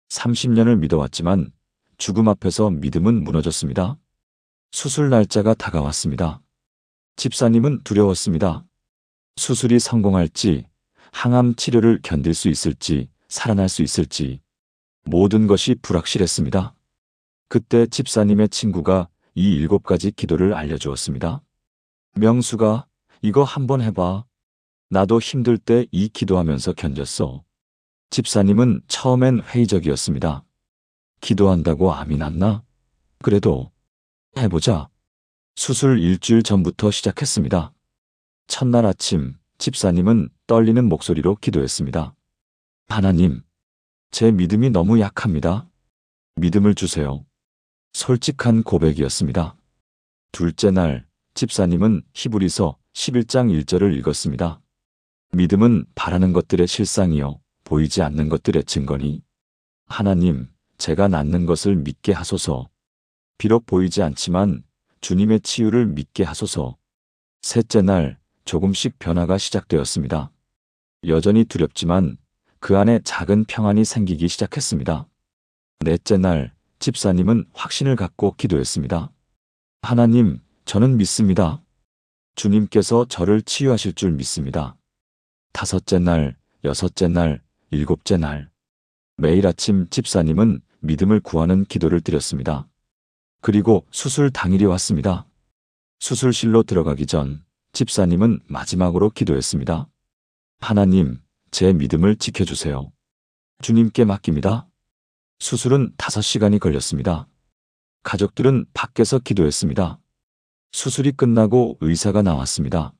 A: 30년을 믿어왔지만 죽음 앞에서 믿음은 무너졌습니다. 수술 날짜가 다가왔습니다. 집사님은 두려웠습니다. 수술이 성공할지, 항암 치료를 견딜 수 있을지, 살아날 수 있을지, 모든 것이 불확실했습니다. 그때 집사님의 친구가 이 7가지 기도를 알려주었습니다. 명수가 이거 한번 해봐. 나도 힘들 때 이 기도하면서 견뎠어. 집사님은 처음엔 회의적이었습니다. 기도한다고 암이 났나? 그래도 해보자. 수술 일주일 전부터 시작했습니다. 첫날 아침 집사님은 떨리는 목소리로 기도했습니다. 하나님, 제 믿음이 너무 약합니다. 믿음을 주세요. 솔직한 고백이었습니다. 둘째 날 집사님은 히브리서 11장 1절을 읽었습니다. 믿음은 바라는 것들의 실상이요, 보이지 않는 것들의 증거니. 하나님, 제가 낫는 것을 믿게 하소서. 비록 보이지 않지만 주님의 치유를 믿게 하소서. 셋째 날 조금씩 변화가 시작되었습니다. 여전히 두렵지만 그 안에 작은 평안이 생기기 시작했습니다. 넷째 날 집사님은 확신을 갖고 기도했습니다. 하나님, 저는 믿습니다. 주님께서 저를 치유하실 줄 믿습니다. 다섯째 날, 여섯째 날, 일곱째 날. 매일 아침 집사님은 믿음을 구하는 기도를 드렸습니다. 그리고 수술 당일이 왔습니다. 수술실로 들어가기 전 집사님은 마지막으로 기도했습니다. 하나님, 제 믿음을 지켜주세요. 주님께 맡깁니다. 수술은 5시간이 걸렸습니다. 가족들은 밖에서 기도했습니다. 수술이 끝나고 의사가 나왔습니다.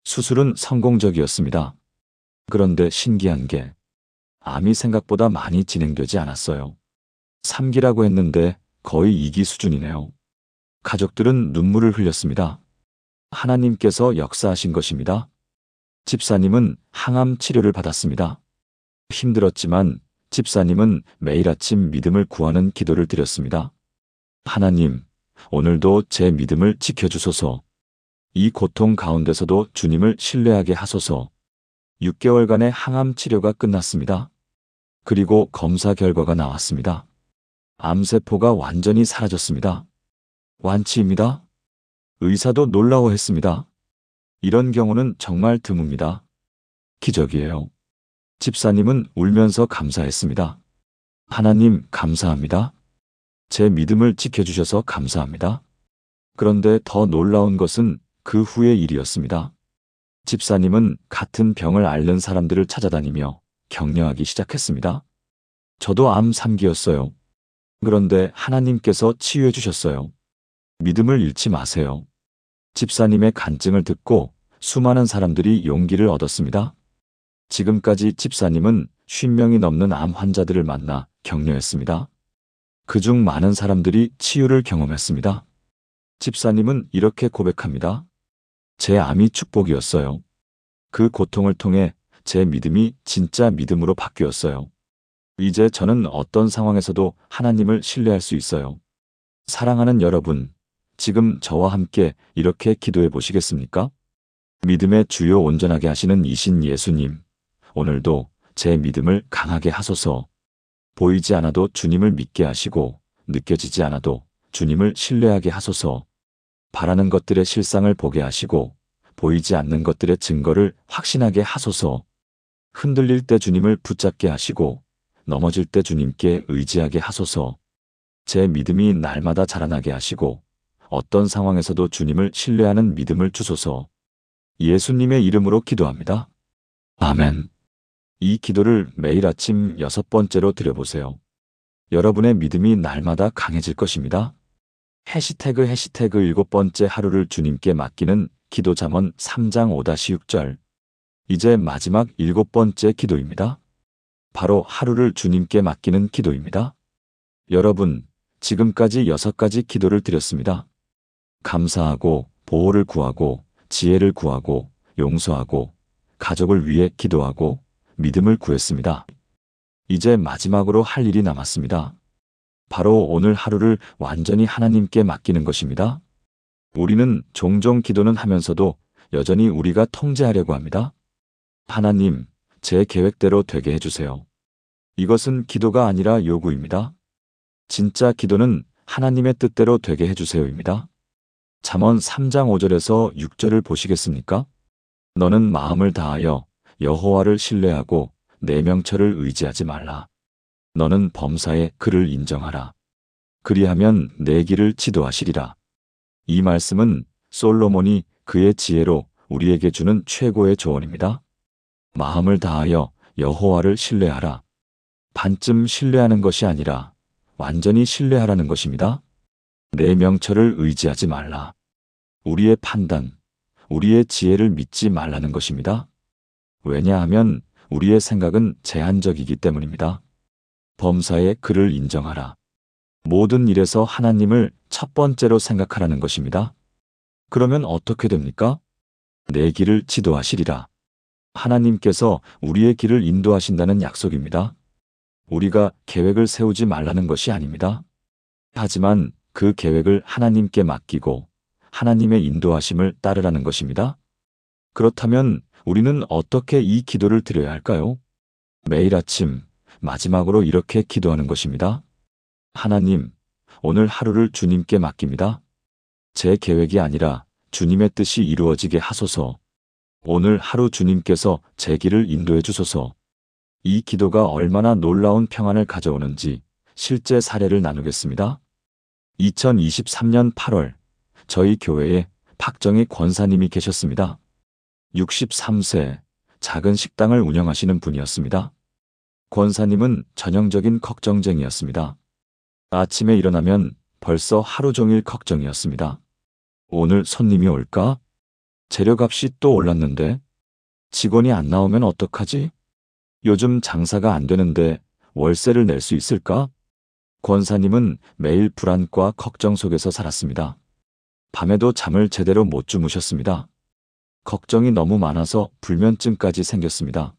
A: 수술은 성공적이었습니다. 그런데 신기한 게 암이 생각보다 많이 진행되지 않았어요. 3기라고 했는데 거의 2기 수준이네요. 가족들은 눈물을 흘렸습니다. 하나님께서 역사하신 것입니다. 집사님은 항암 치료를 받았습니다. 힘들었지만 집사님은 매일 아침 믿음을 구하는 기도를 드렸습니다. 하나님, 오늘도 제 믿음을 지켜주소서. 이 고통 가운데서도 주님을 신뢰하게 하소서. 6개월간의 항암 치료가 끝났습니다. 그리고 검사 결과가 나왔습니다. 암세포가 완전히 사라졌습니다. 완치입니다. 의사도 놀라워했습니다. 이런 경우는 정말 드뭅니다. 기적이에요. 집사님은 울면서 감사했습니다. 하나님, 감사합니다. 제 믿음을 지켜주셔서 감사합니다. 그런데 더 놀라운 것은 그 후의 일이었습니다. 집사님은 같은 병을 앓는 사람들을 찾아다니며 격려하기 시작했습니다. 저도 암 3기였어요. 그런데 하나님께서 치유해 주셨어요. 믿음을 잃지 마세요. 집사님의 간증을 듣고 수많은 사람들이 용기를 얻었습니다. 지금까지 집사님은 50명이 넘는 암 환자들을 만나 격려했습니다. 그중 많은 사람들이 치유를 경험했습니다. 집사님은 이렇게 고백합니다. 제 암이 축복이었어요. 그 고통을 통해 제 믿음이 진짜 믿음으로 바뀌었어요. 이제 저는 어떤 상황에서도 하나님을 신뢰할 수 있어요. 사랑하는 여러분, 지금 저와 함께 이렇게 기도해 보시겠습니까? 믿음의 주요 온전하게 하시는 이신 예수님, 오늘도 제 믿음을 강하게 하소서. 보이지 않아도 주님을 믿게 하시고 느껴지지 않아도 주님을 신뢰하게 하소서. 바라는 것들의 실상을 보게 하시고 보이지 않는 것들의 증거를 확신하게 하소서. 흔들릴 때 주님을 붙잡게 하시고 넘어질 때 주님께 의지하게 하소서. 제 믿음이 날마다 자라나게 하시고 어떤 상황에서도 주님을 신뢰하는 믿음을 주소서. 예수님의 이름으로 기도합니다. 아멘. 이 기도를 매일 아침 6번째로 드려보세요. 여러분의 믿음이 날마다 강해질 것입니다. 해시태그 7번째 하루를 주님께 맡기는 기도 잠언 3장 5-6절. 이제 마지막 7번째 기도입니다. 바로 하루를 주님께 맡기는 기도입니다. 여러분, 지금까지 6가지 기도를 드렸습니다. 감사하고, 보호를 구하고, 지혜를 구하고, 용서하고, 가족을 위해 기도하고, 믿음을 구했습니다. 이제 마지막으로 할 일이 남았습니다. 바로 오늘 하루를 완전히 하나님께 맡기는 것입니다. 우리는 종종 기도는 하면서도 여전히 우리가 통제하려고 합니다. 하나님, 제 계획대로 되게 해주세요. 이것은 기도가 아니라 요구입니다. 진짜 기도는 하나님의 뜻대로 되게 해주세요입니다. 잠언 3장 5절에서 6절을 보시겠습니까? 너는 마음을 다하여 여호와를 신뢰하고 내 명철을 의지하지 말라. 너는 범사에 그를 인정하라. 그리하면 내 길을 지도하시리라. 이 말씀은 솔로몬이 그의 지혜로 우리에게 주는 최고의 조언입니다. 마음을 다하여 여호와를 신뢰하라. 반쯤 신뢰하는 것이 아니라 완전히 신뢰하라는 것입니다. 내 명철을 의지하지 말라. 우리의 판단, 우리의 지혜를 믿지 말라는 것입니다. 왜냐하면 우리의 생각은 제한적이기 때문입니다. 범사에 그를 인정하라. 모든 일에서 하나님을 첫 번째로 생각하라는 것입니다. 그러면 어떻게 됩니까? 내 길을 지도하시리라. 하나님께서 우리의 길을 인도하신다는 약속입니다. 우리가 계획을 세우지 말라는 것이 아닙니다. 하지만 그 계획을 하나님께 맡기고 하나님의 인도하심을 따르라는 것입니다. 그렇다면 우리는 어떻게 이 기도를 드려야 할까요? 매일 아침 마지막으로 이렇게 기도하는 것입니다. 하나님, 오늘 하루를 주님께 맡깁니다. 제 계획이 아니라 주님의 뜻이 이루어지게 하소서. 오늘 하루 주님께서 제 길을 인도해 주소서. 이 기도가 얼마나 놀라운 평안을 가져오는지 실제 사례를 나누겠습니다. 2023년 8월 저희 교회에 박정희 권사님이 계셨습니다. 63세 작은 식당을 운영하시는 분이었습니다. 권사님은 전형적인 걱정쟁이였습니다. 아침에 일어나면 벌써 하루 종일 걱정이었습니다. 오늘 손님이 올까? 재료값이 또 올랐는데 직원이 안 나오면 어떡하지? 요즘 장사가 안 되는데 월세를 낼 수 있을까? 권사님은 매일 불안과 걱정 속에서 살았습니다. 밤에도 잠을 제대로 못 주무셨습니다. 걱정이 너무 많아서 불면증까지 생겼습니다.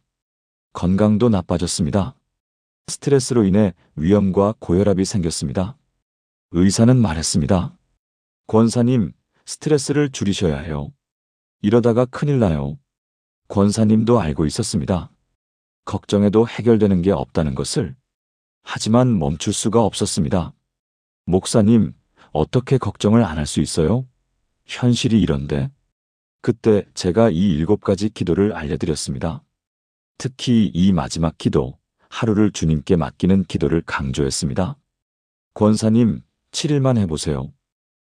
A: 건강도 나빠졌습니다. 스트레스로 인해 위염과 고혈압이 생겼습니다. 의사는 말했습니다. 권사님, 스트레스를 줄이셔야 해요. 이러다가 큰일 나요. 권사님도 알고 있었습니다. 걱정해도 해결되는 게 없다는 것을. 하지만 멈출 수가 없었습니다. 목사님, 어떻게 걱정을 안 할 수 있어요? 현실이 이런데. 그때 제가 이 7가지 기도를 알려드렸습니다. 특히 이 마지막 기도, 하루를 주님께 맡기는 기도를 강조했습니다. 권사님, 7일만 해보세요.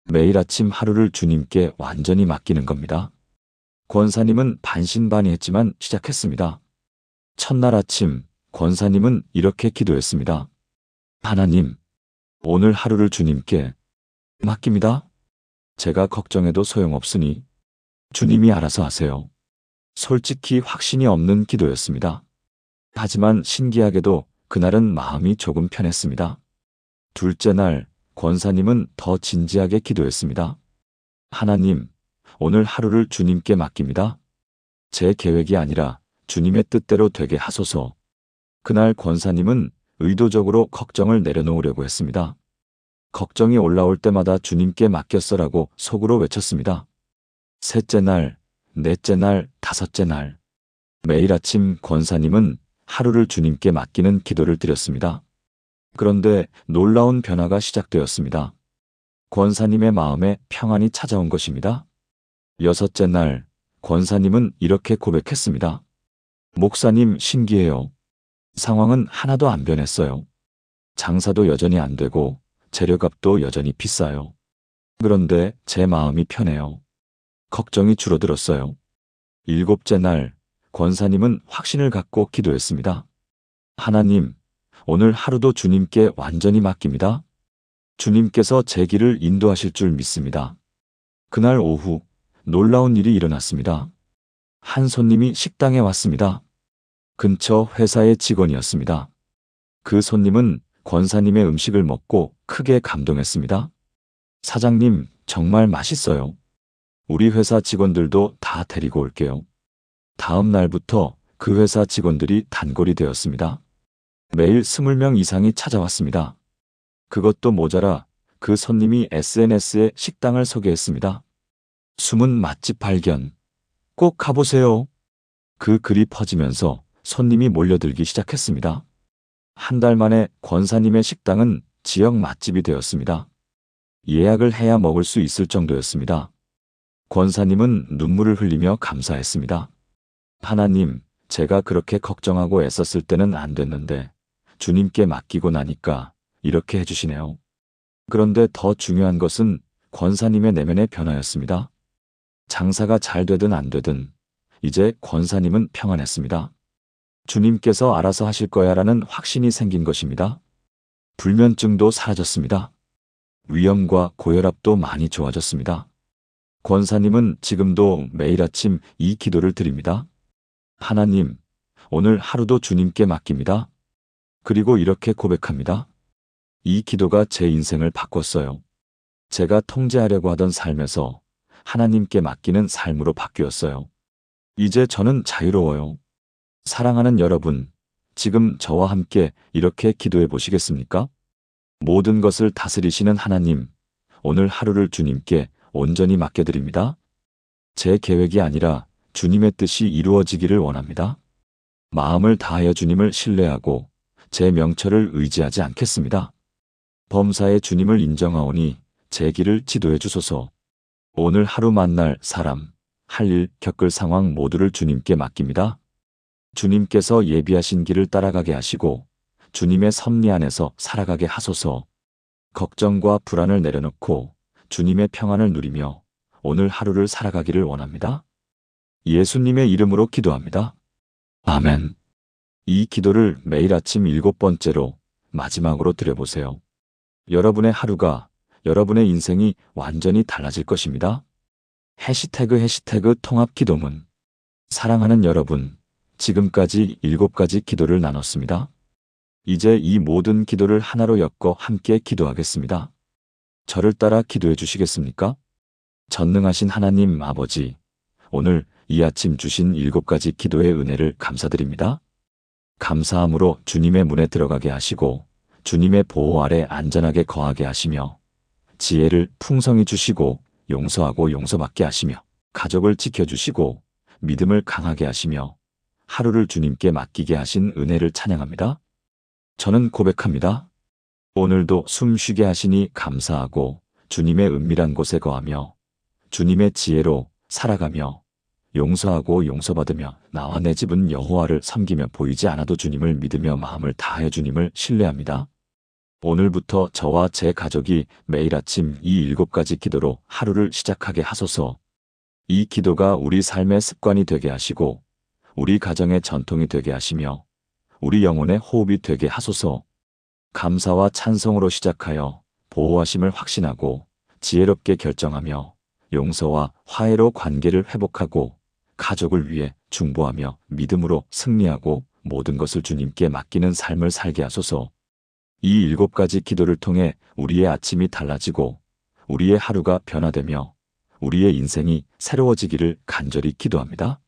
A: 매일 아침 하루를 주님께 완전히 맡기는 겁니다. 권사님은 반신반의했지만 시작했습니다. 첫날 아침, 권사님은 이렇게 기도했습니다. 하나님, 오늘 하루를 주님께 맡깁니다. 제가 걱정해도 소용없으니 주님이 알아서 하세요. 솔직히 확신이 없는 기도였습니다. 하지만 신기하게도 그날은 마음이 조금 편했습니다. 둘째 날, 권사님은 더 진지하게 기도했습니다. 하나님, 오늘 하루를 주님께 맡깁니다. 제 계획이 아니라 주님의 뜻대로 되게 하소서. 그날 권사님은 의도적으로 걱정을 내려놓으려고 했습니다. 걱정이 올라올 때마다 주님께 맡겼어라고 속으로 외쳤습니다. 셋째 날, 넷째 날, 다섯째 날. 매일 아침 권사님은 하루를 주님께 맡기는 기도를 드렸습니다. 그런데 놀라운 변화가 시작되었습니다. 권사님의 마음에 평안이 찾아온 것입니다. 여섯째 날, 권사님은 이렇게 고백했습니다. 목사님, 신기해요. 상황은 하나도 안 변했어요. 장사도 여전히 안 되고 재료값도 여전히 비싸요. 그런데 제 마음이 편해요. 걱정이 줄어들었어요. 일곱째 날, 권사님은 확신을 갖고 기도했습니다. 하나님, 오늘 하루도 주님께 완전히 맡깁니다. 주님께서 제 길을 인도하실 줄 믿습니다. 그날 오후 놀라운 일이 일어났습니다. 한 손님이 식당에 왔습니다. 근처 회사의 직원이었습니다. 그 손님은 권사님의 음식을 먹고 크게 감동했습니다. 사장님, 정말 맛있어요. 우리 회사 직원들도 다 데리고 올게요. 다음 날부터 그 회사 직원들이 단골이 되었습니다. 매일 20명 이상이 찾아왔습니다. 그것도 모자라 그 손님이 SNS에 식당을 소개했습니다. 숨은 맛집 발견. 꼭 가보세요. 그 글이 퍼지면서 손님이 몰려들기 시작했습니다. 한 달 만에 권사님의 식당은 지역 맛집이 되었습니다. 예약을 해야 먹을 수 있을 정도였습니다. 권사님은 눈물을 흘리며 감사했습니다. 하나님, 제가 그렇게 걱정하고 애썼을 때는 안 됐는데 주님께 맡기고 나니까 이렇게 해주시네요. 그런데 더 중요한 것은 권사님의 내면의 변화였습니다. 장사가 잘 되든 안 되든 이제 권사님은 평안했습니다. 주님께서 알아서 하실 거야라는 확신이 생긴 것입니다. 불면증도 사라졌습니다. 위염과 고혈압도 많이 좋아졌습니다. 권사님은 지금도 매일 아침 이 기도를 드립니다. 하나님, 오늘 하루도 주님께 맡깁니다. 그리고 이렇게 고백합니다. 이 기도가 제 인생을 바꿨어요. 제가 통제하려고 하던 삶에서 하나님께 맡기는 삶으로 바뀌었어요. 이제 저는 자유로워요. 사랑하는 여러분, 지금 저와 함께 이렇게 기도해 보시겠습니까? 모든 것을 다스리시는 하나님, 오늘 하루를 주님께 온전히 맡겨드립니다. 제 계획이 아니라 주님의 뜻이 이루어지기를 원합니다. 마음을 다하여 주님을 신뢰하고 제 명철을 의지하지 않겠습니다. 범사에 주님을 인정하오니 제 길을 지도해 주소서. 오늘 하루 만날 사람, 할 일, 겪을 상황 모두를 주님께 맡깁니다. 주님께서 예비하신 길을 따라가게 하시고 주님의 섭리 안에서 살아가게 하소서. 걱정과 불안을 내려놓고 주님의 평안을 누리며 오늘 하루를 살아가기를 원합니다. 예수님의 이름으로 기도합니다. 아멘. 이 기도를 매일 아침 7번째로 마지막으로 드려보세요. 여러분의 하루가, 여러분의 인생이 완전히 달라질 것입니다. 해시태그 통합기도문. 사랑하는 여러분, 지금까지 7가지 기도를 나눴습니다. 이제 이 모든 기도를 하나로 엮어 함께 기도하겠습니다. 저를 따라 기도해 주시겠습니까? 전능하신 하나님 아버지, 오늘 이 아침 주신 7가지 기도의 은혜를 감사드립니다. 감사함으로 주님의 문에 들어가게 하시고 주님의 보호 아래 안전하게 거하게 하시며 지혜를 풍성히 주시고 용서하고 용서받게 하시며 가족을 지켜주시고 믿음을 강하게 하시며 하루를 주님께 맡기게 하신 은혜를 찬양합니다. 저는 고백합니다. 오늘도 숨 쉬게 하시니 감사하고 주님의 은밀한 곳에 거하며 주님의 지혜로 살아가며 용서하고 용서받으며 나와 내 집은 여호와를 섬기며 보이지 않아도 주님을 믿으며 마음을 다하여 주님을 신뢰합니다. 오늘부터 저와 제 가족이 매일 아침 이 7가지 기도로 하루를 시작하게 하소서. 이 기도가 우리 삶의 습관이 되게 하시고 우리 가정의 전통이 되게 하시며 우리 영혼의 호흡이 되게 하소서. 감사와 찬송으로 시작하여 보호하심을 확신하고 지혜롭게 결정하며 용서와 화해로 관계를 회복하고 가족을 위해 중보하며 믿음으로 승리하고 모든 것을 주님께 맡기는 삶을 살게 하소서. 이 7가지 기도를 통해 우리의 아침이 달라지고 우리의 하루가 변화되며 우리의 인생이 새로워지기를 간절히 기도합니다.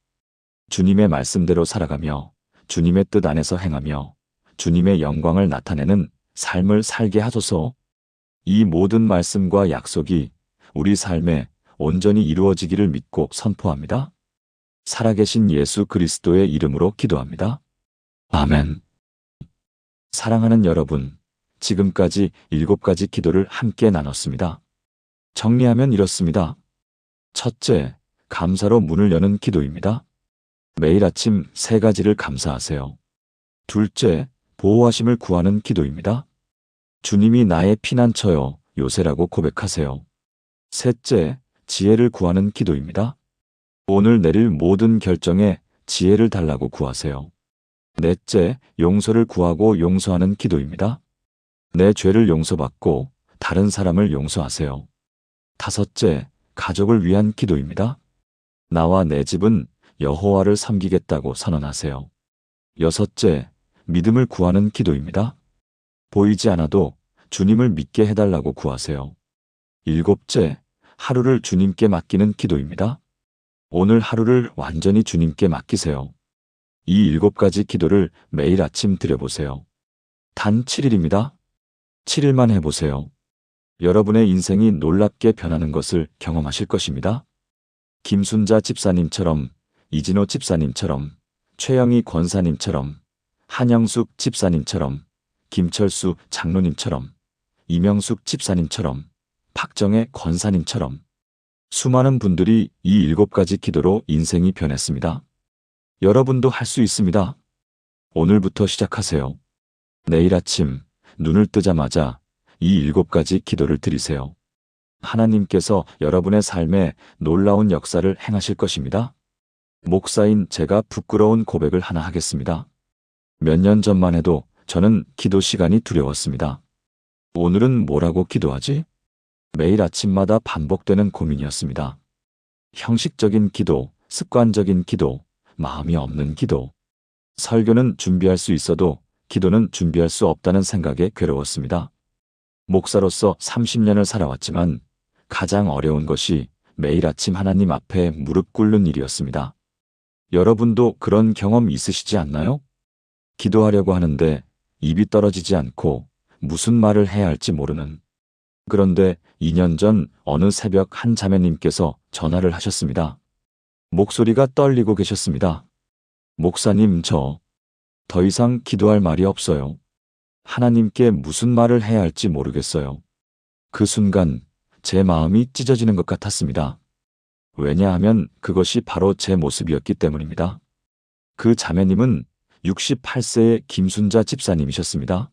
A: 주님의 말씀대로 살아가며 주님의 뜻 안에서 행하며 주님의 영광을 나타내는 삶을 살게 하소서. 이 모든 말씀과 약속이 우리 삶에 온전히 이루어지기를 믿고 선포합니다. 살아계신 예수 그리스도의 이름으로 기도합니다. 아멘. 사랑하는 여러분, 지금까지 7가지 기도를 함께 나눴습니다. 정리하면 이렇습니다. 첫째, 감사로 문을 여는 기도입니다. 매일 아침 3가지를 감사하세요. 둘째, 보호하심을 구하는 기도입니다. 주님이 나의 피난처요, 요새라고 고백하세요. 셋째, 지혜를 구하는 기도입니다. 오늘 내릴 모든 결정에 지혜를 달라고 구하세요. 넷째, 용서를 구하고 용서하는 기도입니다. 내 죄를 용서받고 다른 사람을 용서하세요. 다섯째, 가족을 위한 기도입니다. 나와 내 집은 여호와를 섬기겠다고 선언하세요. 여섯째, 믿음을 구하는 기도입니다. 보이지 않아도 주님을 믿게 해달라고 구하세요. 일곱째, 하루를 주님께 맡기는 기도입니다. 오늘 하루를 완전히 주님께 맡기세요. 이 7가지 기도를 매일 아침 드려보세요. 단 7일입니다. 7일만 해보세요. 여러분의 인생이 놀랍게 변하는 것을 경험하실 것입니다. 김순자 집사님처럼, 이진호 집사님처럼, 최영희 권사님처럼, 한영숙 집사님처럼, 김철수 장로님처럼, 이명숙 집사님처럼, 박정혜 권사님처럼 수많은 분들이 이 7가지 기도로 인생이 변했습니다. 여러분도 할 수 있습니다. 오늘부터 시작하세요. 내일 아침 눈을 뜨자마자 이 7가지 기도를 드리세요. 하나님께서 여러분의 삶에 놀라운 역사를 행하실 것입니다. 목사인 제가 부끄러운 고백을 하나 하겠습니다. 몇 년 전만 해도 저는 기도 시간이 두려웠습니다. 오늘은 뭐라고 기도하지? 매일 아침마다 반복되는 고민이었습니다. 형식적인 기도, 습관적인 기도, 마음이 없는 기도. 설교는 준비할 수 있어도 기도는 준비할 수 없다는 생각에 괴로웠습니다. 목사로서 30년을 살아왔지만 가장 어려운 것이 매일 아침 하나님 앞에 무릎 꿇는 일이었습니다. 여러분도 그런 경험 있으시지 않나요? 기도하려고 하는데 입이 떨어지지 않고 무슨 말을 해야 할지 모르는. 그런데 2년 전 어느 새벽 한 자매님께서 전화를 하셨습니다. 목소리가 떨리고 계셨습니다. 목사님, 저 더 이상 기도할 말이 없어요. 하나님께 무슨 말을 해야 할지 모르겠어요. 그 순간 제 마음이 찢어지는 것 같았습니다. 왜냐하면 그것이 바로 제 모습이었기 때문입니다. 그 자매님은 68세의 김순자 집사님이셨습니다.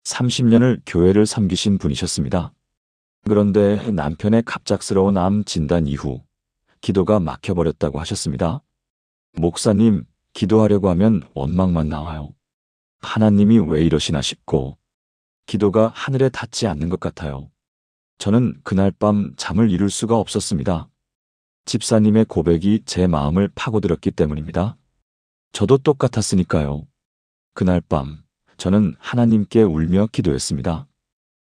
A: 30년을 교회를 섬기신 분이셨습니다. 그런데 남편의 갑작스러운 암 진단 이후 기도가 막혀버렸다고 하셨습니다. 목사님, 기도하려고 하면 원망만 나와요. 하나님이 왜 이러시나 싶고 기도가 하늘에 닿지 않는 것 같아요. 저는 그날 밤 잠을 이룰 수가 없었습니다. 집사님의 고백이 제 마음을 파고들었기 때문입니다. 저도 똑같았으니까요. 그날 밤 저는 하나님께 울며 기도했습니다.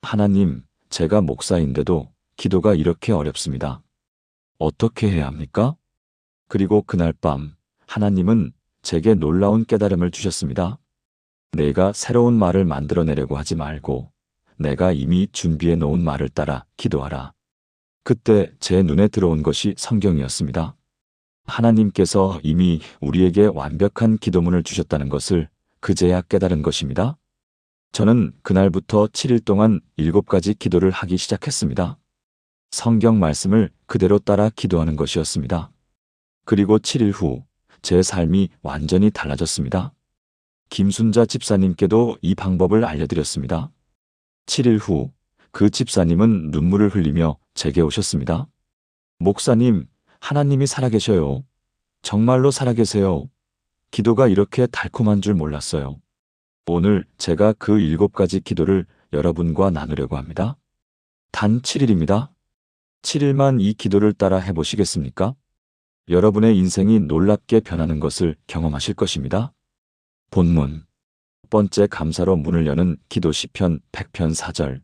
A: 하나님, 제가 목사인데도 기도가 이렇게 어렵습니다. 어떻게 해야 합니까? 그리고 그날 밤 하나님은 제게 놀라운 깨달음을 주셨습니다. 내가 새로운 말을 만들어내려고 하지 말고 내가 이미 준비해 놓은 말을 따라 기도하라. 그때 제 눈에 들어온 것이 성경이었습니다. 하나님께서 이미 우리에게 완벽한 기도문을 주셨다는 것을 그제야 깨달은 것입니다. 저는 그날부터 7일 동안 7가지 기도를 하기 시작했습니다. 성경 말씀을 그대로 따라 기도하는 것이었습니다. 그리고 7일 후 제 삶이 완전히 달라졌습니다. 김순자 집사님께도 이 방법을 알려드렸습니다. 7일 후 그 집사님은 눈물을 흘리며 제게 오셨습니다. 목사님, 하나님이 살아계셔요. 정말로 살아계세요. 기도가 이렇게 달콤한 줄 몰랐어요. 오늘 제가 그 7가지 기도를 여러분과 나누려고 합니다. 단 7일입니다. 7일만 이 기도를 따라 해보시겠습니까? 여러분의 인생이 놀랍게 변하는 것을 경험하실 것입니다. 본문. 첫 번째, 감사로 문을 여는 기도 시편 100편 4절.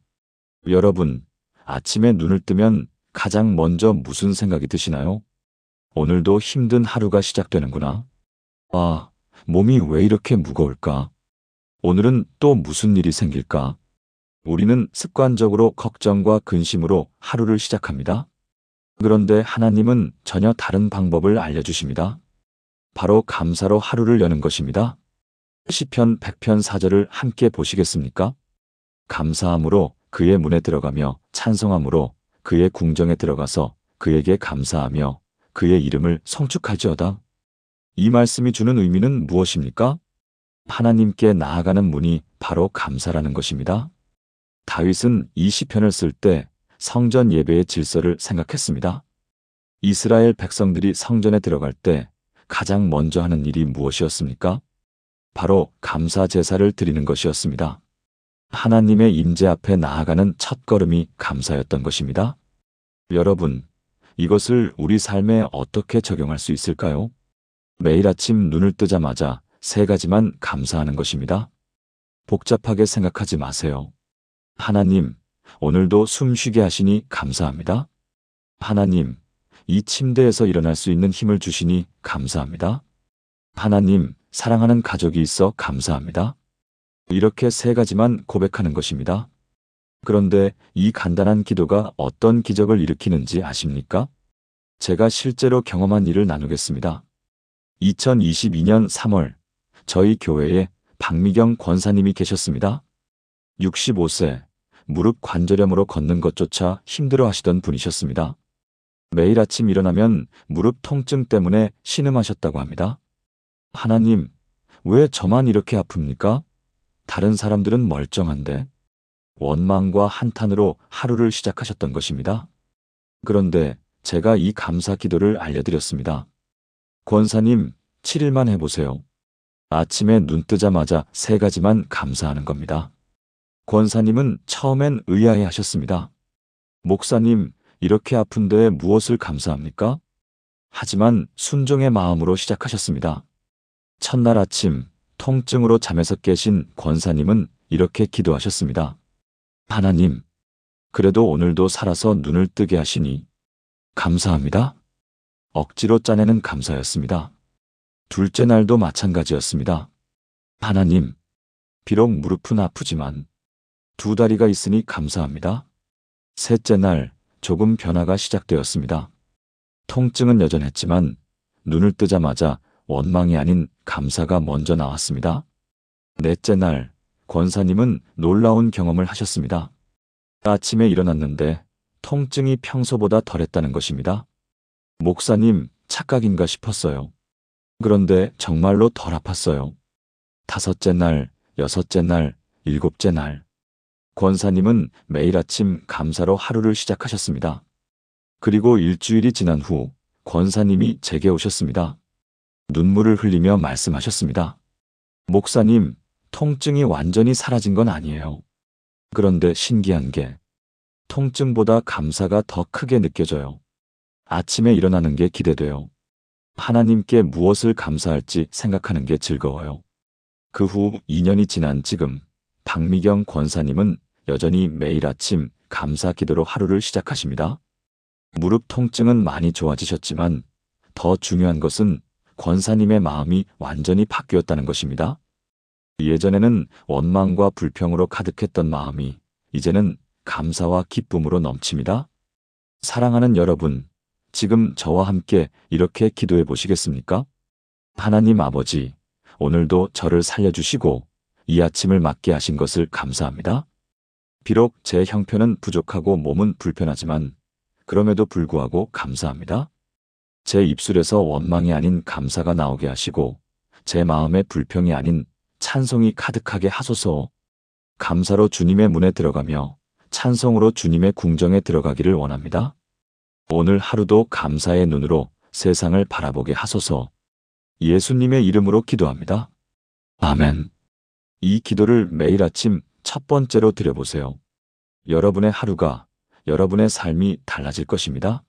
A: 여러분, 아침에 눈을 뜨면 가장 먼저 무슨 생각이 드시나요? 오늘도 힘든 하루가 시작되는구나. 아, 몸이 왜 이렇게 무거울까? 오늘은 또 무슨 일이 생길까? 우리는 습관적으로 걱정과 근심으로 하루를 시작합니다. 그런데 하나님은 전혀 다른 방법을 알려주십니다. 바로 감사로 하루를 여는 것입니다. 시편 100편 4절을 함께 보시겠습니까? 감사함으로 그의 문에 들어가며 찬송함으로 그의 궁정에 들어가서 그에게 감사하며 그의 이름을 성축할지어다. 이 말씀이 주는 의미는 무엇입니까? 하나님께 나아가는 문이 바로 감사라는 것입니다. 다윗은 이 시편을 쓸 때 성전 예배의 질서를 생각했습니다. 이스라엘 백성들이 성전에 들어갈 때 가장 먼저 하는 일이 무엇이었습니까? 바로 감사 제사를 드리는 것이었습니다. 하나님의 임재 앞에 나아가는 첫걸음이 감사였던 것입니다. 여러분, 이것을 우리 삶에 어떻게 적용할 수 있을까요? 매일 아침 눈을 뜨자마자 세 가지만 감사하는 것입니다. 복잡하게 생각하지 마세요. 하나님, 오늘도 숨 쉬게 하시니 감사합니다. 하나님, 이 침대에서 일어날 수 있는 힘을 주시니 감사합니다. 하나님, 사랑하는 가족이 있어 감사합니다. 이렇게 세 가지만 고백하는 것입니다. 그런데 이 간단한 기도가 어떤 기적을 일으키는지 아십니까? 제가 실제로 경험한 일을 나누겠습니다. 2022년 3월, 저희 교회에 박미경 권사님이 계셨습니다. 65세, 무릎 관절염으로 걷는 것조차 힘들어 하시던 분이셨습니다. 매일 아침 일어나면 무릎 통증 때문에 신음하셨다고 합니다. 하나님, 왜 저만 이렇게 아픕니까? 다른 사람들은 멀쩡한데. 원망과 한탄으로 하루를 시작하셨던 것입니다. 그런데 제가 이 감사 기도를 알려드렸습니다. 권사님, 7일만 해보세요. 아침에 눈 뜨자마자 세 가지만 감사하는 겁니다. 권사님은 처음엔 의아해 하셨습니다. 목사님, 이렇게 아픈데 무엇을 감사합니까? 하지만 순종의 마음으로 시작하셨습니다. 첫날 아침, 통증으로 잠에서 깨신 권사님은 이렇게 기도하셨습니다. 하나님, 그래도 오늘도 살아서 눈을 뜨게 하시니 감사합니다. 억지로 짜내는 감사였습니다. 둘째 날도 마찬가지였습니다. 하나님, 비록 무릎은 아프지만 두 다리가 있으니 감사합니다. 셋째 날 조금 변화가 시작되었습니다. 통증은 여전했지만 눈을 뜨자마자 원망이 아닌 감사가 먼저 나왔습니다. 넷째 날 권사님은 놀라운 경험을 하셨습니다. 아침에 일어났는데 통증이 평소보다 덜했다는 것입니다. 목사님, 착각인가 싶었어요. 그런데 정말로 덜 아팠어요. 다섯째 날, 여섯째 날, 일곱째 날. 권사님은 매일 아침 감사로 하루를 시작하셨습니다. 그리고 일주일이 지난 후 권사님이 제게 오셨습니다. 눈물을 흘리며 말씀하셨습니다. 목사님, 통증이 완전히 사라진 건 아니에요. 그런데 신기한 게 통증보다 감사가 더 크게 느껴져요. 아침에 일어나는 게 기대돼요. 하나님께 무엇을 감사할지 생각하는 게 즐거워요. 그 후 2년이 지난 지금 박미경 권사님은 여전히 매일 아침 감사 기도로 하루를 시작하십니다. 무릎 통증은 많이 좋아지셨지만 더 중요한 것은 권사님의 마음이 완전히 바뀌었다는 것입니다. 예전에는 원망과 불평으로 가득했던 마음이 이제는 감사와 기쁨으로 넘칩니다. 사랑하는 여러분, 지금 저와 함께 이렇게 기도해 보시겠습니까? 하나님 아버지, 오늘도 저를 살려주시고 이 아침을 맞게 하신 것을 감사합니다. 비록 제 형편은 부족하고 몸은 불편하지만 그럼에도 불구하고 감사합니다. 제 입술에서 원망이 아닌 감사가 나오게 하시고 제 마음에 불평이 아닌 찬송이 가득하게 하소서. 감사로 주님의 문에 들어가며 찬송으로 주님의 궁정에 들어가기를 원합니다. 오늘 하루도 감사의 눈으로 세상을 바라보게 하소서. 예수님의 이름으로 기도합니다. 아멘. 이 기도를 매일 아침 첫 번째로 드려보세요. 여러분의 하루가, 여러분의 삶이 달라질 것입니다.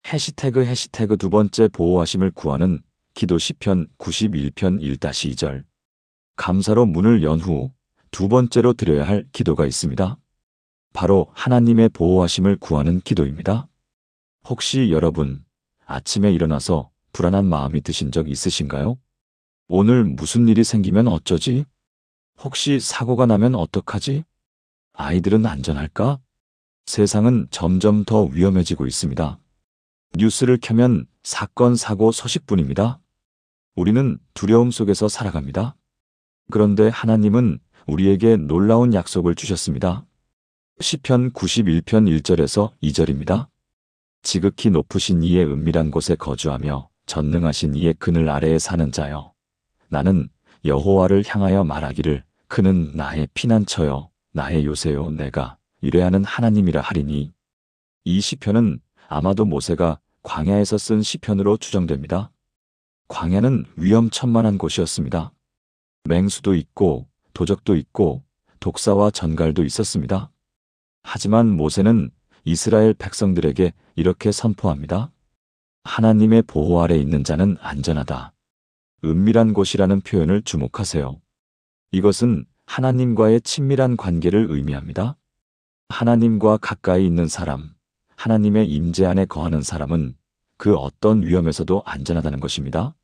A: 해시태그 두 번째 보호하심을 구하는 기도 시편 91편 1-2절. 감사로 문을 연 후 두 번째로 드려야 할 기도가 있습니다. 바로 하나님의 보호하심을 구하는 기도입니다. 혹시 여러분, 아침에 일어나서 불안한 마음이 드신 적 있으신가요? 오늘 무슨 일이 생기면 어쩌지? 혹시 사고가 나면 어떡하지? 아이들은 안전할까? 세상은 점점 더 위험해지고 있습니다. 뉴스를 켜면 사건, 사고 소식뿐입니다. 우리는 두려움 속에서 살아갑니다. 그런데 하나님은 우리에게 놀라운 약속을 주셨습니다. 시편 91편 1절에서 2절입니다. 지극히 높으신 이의 은밀한 곳에 거주하며 전능하신 이의 그늘 아래에 사는 자여. 나는 여호와를 향하여 말하기를 그는 나의 피난처요 나의 요새요 내가 의뢰하는 하나님이라 하리니. 이 시편은 아마도 모세가 광야에서 쓴 시편으로 추정됩니다. 광야는 위험천만한 곳이었습니다. 맹수도 있고 도적도 있고 독사와 전갈도 있었습니다. 하지만 모세는 이스라엘 백성들에게 이렇게 선포합니다. 하나님의 보호 아래 있는 자는 안전하다. 은밀한 곳이라는 표현을 주목하세요. 이것은 하나님과의 친밀한 관계를 의미합니다. 하나님과 가까이 있는 사람, 하나님의 임재 안에 거하는 사람은 그 어떤 위험에서도 안전하다는 것입니다.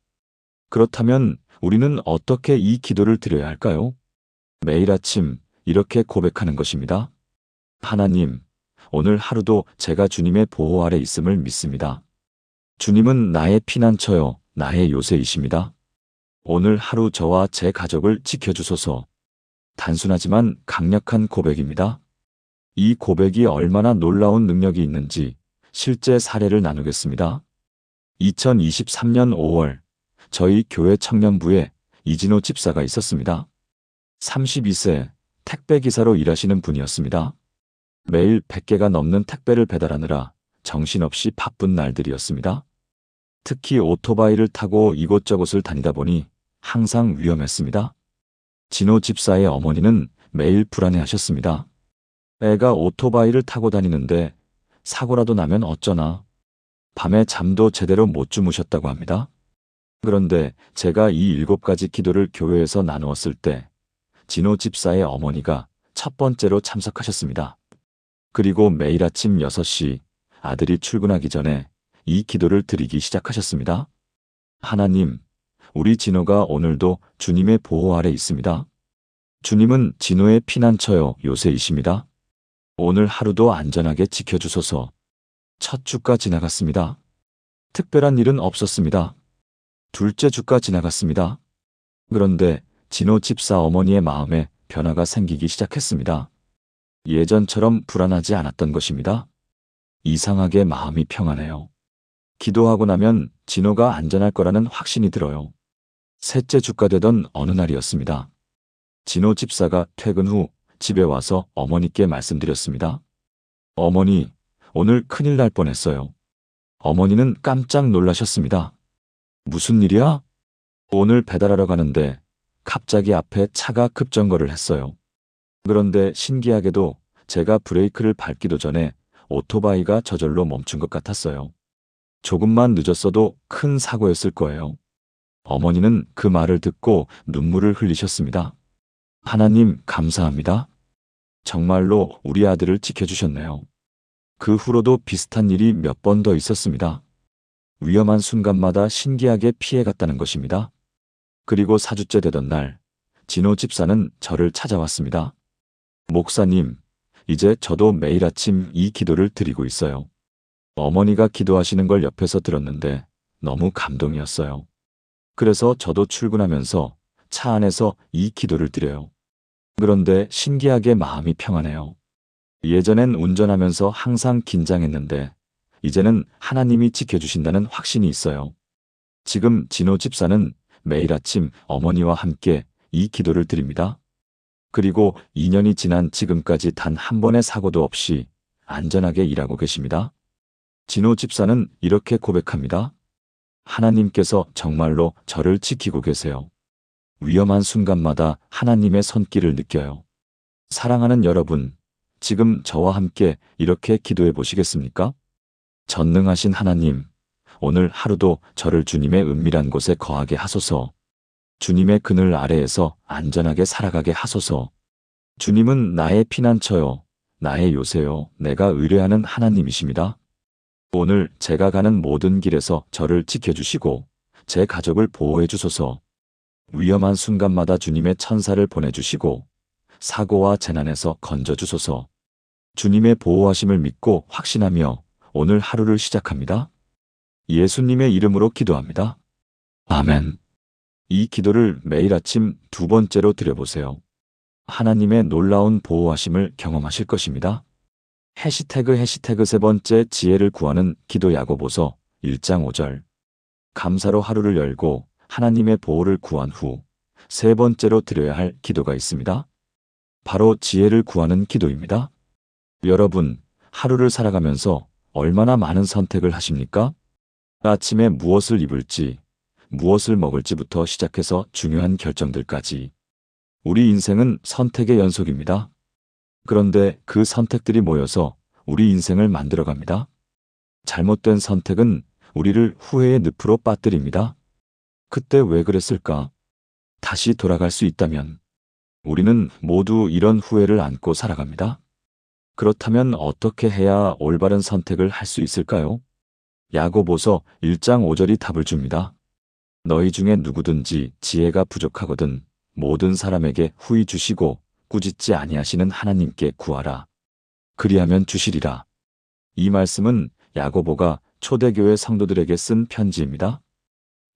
A: 그렇다면 우리는 어떻게 이 기도를 드려야 할까요? 매일 아침 이렇게 고백하는 것입니다. 하나님, 오늘 하루도 제가 주님의 보호 아래 있음을 믿습니다. 주님은 나의 피난처요, 나의 요새이십니다. 오늘 하루 저와 제 가족을 지켜주소서. 단순하지만 강력한 고백입니다. 이 고백이 얼마나 놀라운 능력이 있는지 실제 사례를 나누겠습니다. 2023년 5월, 저희 교회 청년부에 이진호 집사가 있었습니다. 32세 택배기사로 일하시는 분이었습니다. 매일 100개가 넘는 택배를 배달하느라 정신없이 바쁜 날들이었습니다. 특히 오토바이를 타고 이곳저곳을 다니다 보니 항상 위험했습니다. 진호 집사의 어머니는 매일 불안해하셨습니다. 애가 오토바이를 타고 다니는데 사고라도 나면 어쩌나. 밤에 잠도 제대로 못 주무셨다고 합니다. 그런데 제가 이 7가지 기도를 교회에서 나누었을 때 진호 집사의 어머니가 첫 번째로 참석하셨습니다. 그리고 매일 아침 6시 아들이 출근하기 전에 이 기도를 드리기 시작하셨습니다. 하나님, 우리 진호가 오늘도 주님의 보호 아래 있습니다. 주님은 진호의 피난처요 요새이십니다. 오늘 하루도 안전하게 지켜주소서. 첫 주가 지나갔습니다. 특별한 일은 없었습니다. 둘째 주가 지나갔습니다. 그런데 진호 집사 어머니의 마음에 변화가 생기기 시작했습니다. 예전처럼 불안하지 않았던 것입니다. 이상하게 마음이 평안해요. 기도하고 나면 진호가 안전할 거라는 확신이 들어요. 셋째 주가 되던 어느 날이었습니다. 진호 집사가 퇴근 후 집에 와서 어머니께 말씀드렸습니다. 어머니, 오늘 큰일 날 뻔했어요. 어머니는 깜짝 놀라셨습니다. 무슨 일이야? 오늘 배달하러 가는데 갑자기 앞에 차가 급정거를 했어요. 그런데 신기하게도 제가 브레이크를 밟기도 전에 오토바이가 저절로 멈춘 것 같았어요. 조금만 늦었어도 큰 사고였을 거예요. 어머니는 그 말을 듣고 눈물을 흘리셨습니다. 하나님 감사합니다. 정말로 우리 아들을 지켜주셨네요. 그 후로도 비슷한 일이 몇 번 더 있었습니다. 위험한 순간마다 신기하게 피해갔다는 것입니다. 그리고 4주째 되던 날, 진호 집사는 저를 찾아왔습니다. 목사님, 이제 저도 매일 아침 이 기도를 드리고 있어요. 어머니가 기도하시는 걸 옆에서 들었는데 너무 감동이었어요. 그래서 저도 출근하면서 차 안에서 이 기도를 드려요. 그런데 신기하게 마음이 평안해요. 예전엔 운전하면서 항상 긴장했는데 이제는 하나님이 지켜주신다는 확신이 있어요. 지금 진호 집사는 매일 아침 어머니와 함께 이 기도를 드립니다. 그리고 2년이 지난 지금까지 단 한 번의 사고도 없이 안전하게 일하고 계십니다. 진호 집사는 이렇게 고백합니다. 하나님께서 정말로 저를 지키고 계세요. 위험한 순간마다 하나님의 손길을 느껴요. 사랑하는 여러분, 지금 저와 함께 이렇게 기도해 보시겠습니까? 전능하신 하나님, 오늘 하루도 저를 주님의 은밀한 곳에 거하게 하소서. 주님의 그늘 아래에서 안전하게 살아가게 하소서. 주님은 나의 피난처요, 나의 요새요, 내가 의뢰하는 하나님이십니다. 오늘 제가 가는 모든 길에서 저를 지켜주시고 제 가족을 보호해 주소서. 위험한 순간마다 주님의 천사를 보내주시고 사고와 재난에서 건져주소서. 주님의 보호하심을 믿고 확신하며 오늘 하루를 시작합니다. 예수님의 이름으로 기도합니다. 아멘. 이 기도를 매일 아침 2번째로 드려보세요. 하나님의 놀라운 보호하심을 경험하실 것입니다. 해시태그 3번째 지혜를 구하는 기도 야고보서 1장 5절. 감사로 하루를 열고 하나님의 보호를 구한 후 3번째로 드려야 할 기도가 있습니다. 바로 지혜를 구하는 기도입니다. 여러분, 하루를 살아가면서 얼마나 많은 선택을 하십니까? 아침에 무엇을 입을지, 무엇을 먹을지부터 시작해서 중요한 결정들까지. 우리 인생은 선택의 연속입니다. 그런데 그 선택들이 모여서 우리 인생을 만들어갑니다. 잘못된 선택은 우리를 후회의 늪으로 빠뜨립니다. 그때 왜 그랬을까? 다시 돌아갈 수 있다면 우리는 모두 이런 후회를 안고 살아갑니다. 그렇다면 어떻게 해야 올바른 선택을 할 수 있을까요? 야고보서 1장 5절이 답을 줍니다. 너희 중에 누구든지 지혜가 부족하거든 모든 사람에게 후히 주시고 꾸짖지 아니하시는 하나님께 구하라. 그리하면 주시리라. 이 말씀은 야고보가 초대교회 성도들에게 쓴 편지입니다.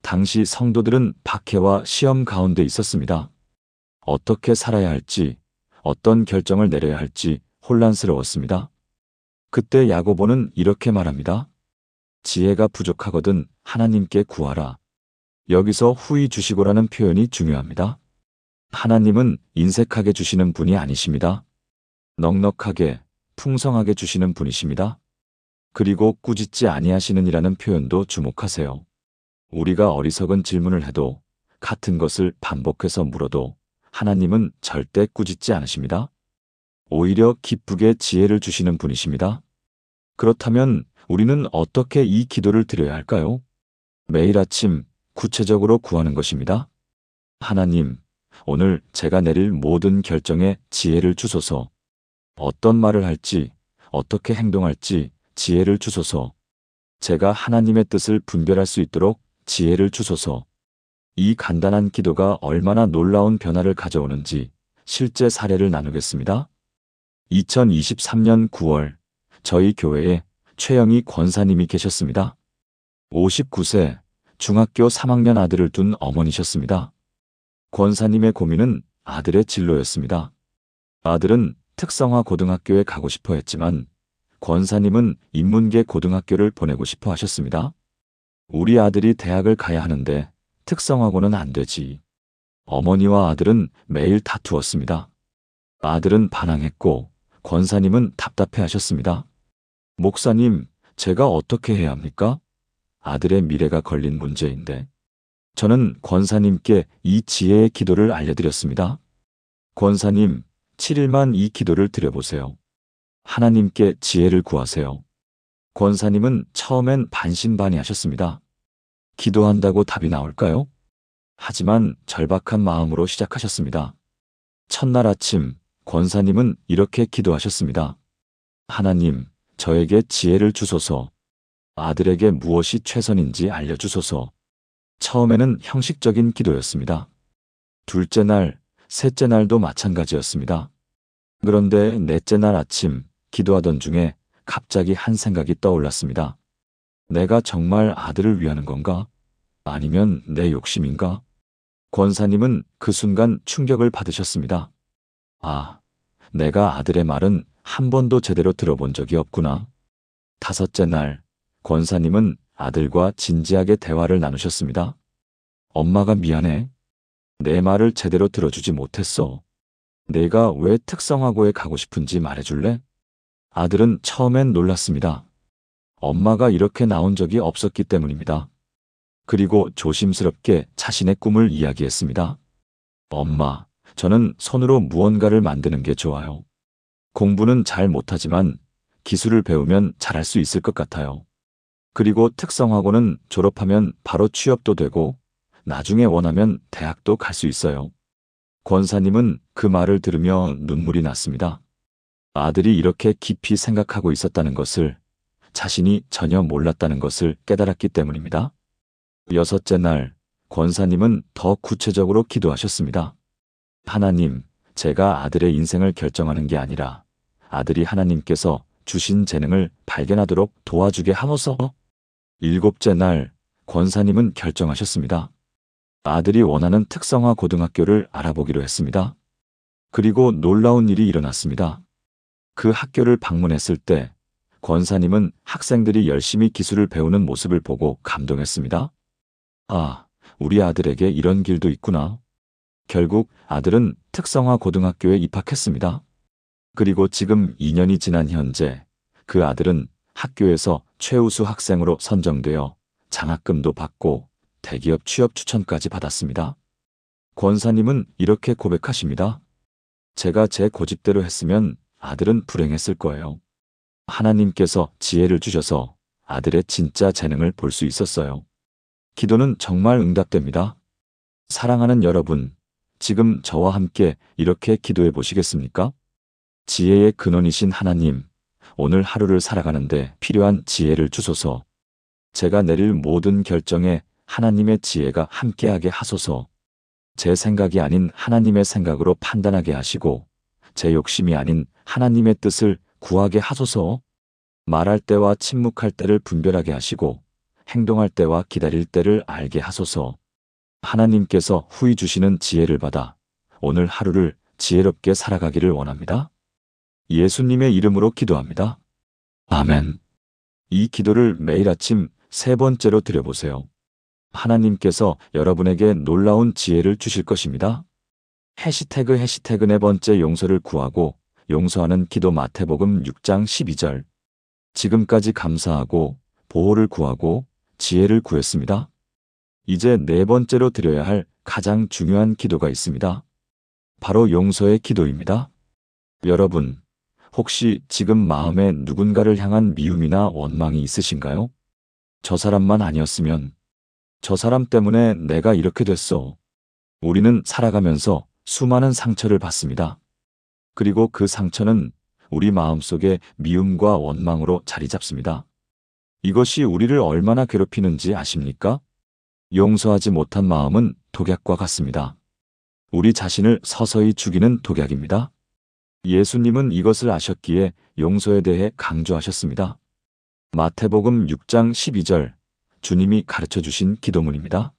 A: 당시 성도들은 박해와 시험 가운데 있었습니다. 어떻게 살아야 할지, 어떤 결정을 내려야 할지 혼란스러웠습니다. 그때 야고보는 이렇게 말합니다. 지혜가 부족하거든 하나님께 구하라. 여기서 후히 주시고라는 표현이 중요합니다. 하나님은 인색하게 주시는 분이 아니십니다. 넉넉하게, 풍성하게 주시는 분이십니다. 그리고 꾸짖지 아니하시는이라는 표현도 주목하세요. 우리가 어리석은 질문을 해도 같은 것을 반복해서 물어도 하나님은 절대 꾸짖지 않으십니다. 오히려 기쁘게 지혜를 주시는 분이십니다. 그렇다면 우리는 어떻게 이 기도를 드려야 할까요? 매일 아침 구체적으로 구하는 것입니다. 하나님, 오늘 제가 내릴 모든 결정에 지혜를 주소서. 어떤 말을 할지, 어떻게 행동할지 지혜를 주소서. 제가 하나님의 뜻을 분별할 수 있도록 지혜를 주소서. 이 간단한 기도가 얼마나 놀라운 변화를 가져오는지 실제 사례를 나누겠습니다. 2023년 9월 저희 교회에 최영희 권사님이 계셨습니다. 59세 중학교 3학년 아들을 둔 어머니셨습니다. 권사님의 고민은 아들의 진로였습니다. 아들은 특성화 고등학교에 가고 싶어 했지만 권사님은 인문계 고등학교를 보내고 싶어 하셨습니다. 우리 아들이 대학을 가야 하는데 특성화고는 안 되지. 어머니와 아들은 매일 다투었습니다. 아들은 반항했고 권사님은 답답해 하셨습니다. 목사님, 제가 어떻게 해야 합니까? 아들의 미래가 걸린 문제인데. 저는 권사님께 이 지혜의 기도를 알려드렸습니다. 권사님, 7일만 이 기도를 드려보세요. 하나님께 지혜를 구하세요. 권사님은 처음엔 반신반의하셨습니다. 기도한다고 답이 나올까요? 하지만 절박한 마음으로 시작하셨습니다. 첫날 아침 권사님은 이렇게 기도하셨습니다. 하나님, 저에게 지혜를 주소서. 아들에게 무엇이 최선인지 알려주소서. 처음에는 형식적인 기도였습니다. 둘째 날, 셋째 날도 마찬가지였습니다. 그런데 넷째 날 아침 기도하던 중에 갑자기 한 생각이 떠올랐습니다. 내가 정말 아들을 위하는 건가? 아니면 내 욕심인가? 권사님은 그 순간 충격을 받으셨습니다. 아, 내가 아들의 말은 한 번도 제대로 들어본 적이 없구나. 다섯째 날, 권사님은 아들과 진지하게 대화를 나누셨습니다. 엄마가 미안해. 내 말을 제대로 들어주지 못했어. 내가 왜 특성화고에 가고 싶은지 말해줄래? 아들은 처음엔 놀랐습니다. 엄마가 이렇게 나온 적이 없었기 때문입니다. 그리고 조심스럽게 자신의 꿈을 이야기했습니다. 엄마, 저는 손으로 무언가를 만드는 게 좋아요. 공부는 잘 못하지만 기술을 배우면 잘할 수 있을 것 같아요. 그리고 특성화고는 졸업하면 바로 취업도 되고 나중에 원하면 대학도 갈 수 있어요. 권사님은 그 말을 들으며 눈물이 났습니다. 아들이 이렇게 깊이 생각하고 있었다는 것을, 자신이 전혀 몰랐다는 것을 깨달았기 때문입니다. 여섯째 날, 권사님은 더 구체적으로 기도하셨습니다. 하나님, 제가 아들의 인생을 결정하는 게 아니라 아들이 하나님께서 주신 재능을 발견하도록 도와주게 하소서. 7째 날, 권사님은 결정하셨습니다. 아들이 원하는 특성화 고등학교를 알아보기로 했습니다. 그리고 놀라운 일이 일어났습니다. 그 학교를 방문했을 때 권사님은 학생들이 열심히 기술을 배우는 모습을 보고 감동했습니다. 아, 우리 아들에게 이런 길도 있구나. 결국 아들은 특성화 고등학교에 입학했습니다. 그리고 지금 2년이 지난 현재 그 아들은 학교에서 최우수 학생으로 선정되어 장학금도 받고 대기업 취업 추천까지 받았습니다. 권사님은 이렇게 고백하십니다. 제가 제 고집대로 했으면 아들은 불행했을 거예요. 하나님께서 지혜를 주셔서 아들의 진짜 재능을 볼 수 있었어요. 기도는 정말 응답됩니다. 사랑하는 여러분, 지금 저와 함께 이렇게 기도해 보시겠습니까? 지혜의 근원이신 하나님, 오늘 하루를 살아가는데 필요한 지혜를 주소서. 제가 내릴 모든 결정에 하나님의 지혜가 함께하게 하소서. 제 생각이 아닌 하나님의 생각으로 판단하게 하시고 제 욕심이 아닌 하나님의 뜻을 구하게 하소서. 말할 때와 침묵할 때를 분별하게 하시고 행동할 때와 기다릴 때를 알게 하소서. 하나님께서 후히 주시는 지혜를 받아 오늘 하루를 지혜롭게 살아가기를 원합니다. 예수님의 이름으로 기도합니다. 아멘. 이 기도를 매일 아침 3번째로 드려보세요. 하나님께서 여러분에게 놀라운 지혜를 주실 것입니다. 해시태그 4번째 용서를 구하고 용서하는 기도 마태복음 6장 12절. 지금까지 감사하고 보호를 구하고 지혜를 구했습니다. 이제 4번째로 드려야 할 가장 중요한 기도가 있습니다. 바로 용서의 기도입니다. 여러분, 혹시 지금 마음에 누군가를 향한 미움이나 원망이 있으신가요? 저 사람만 아니었으면, 저 사람 때문에 내가 이렇게 됐어. 우리는 살아가면서 수많은 상처를 받습니다. 그리고 그 상처는 우리 마음속에 미움과 원망으로 자리 잡습니다. 이것이 우리를 얼마나 괴롭히는지 아십니까? 용서하지 못한 마음은 독약과 같습니다. 우리 자신을 서서히 죽이는 독약입니다. 예수님은 이것을 아셨기에 용서에 대해 강조하셨습니다. 마태복음 6장 12절, 주님이 가르쳐 주신 기도문입니다.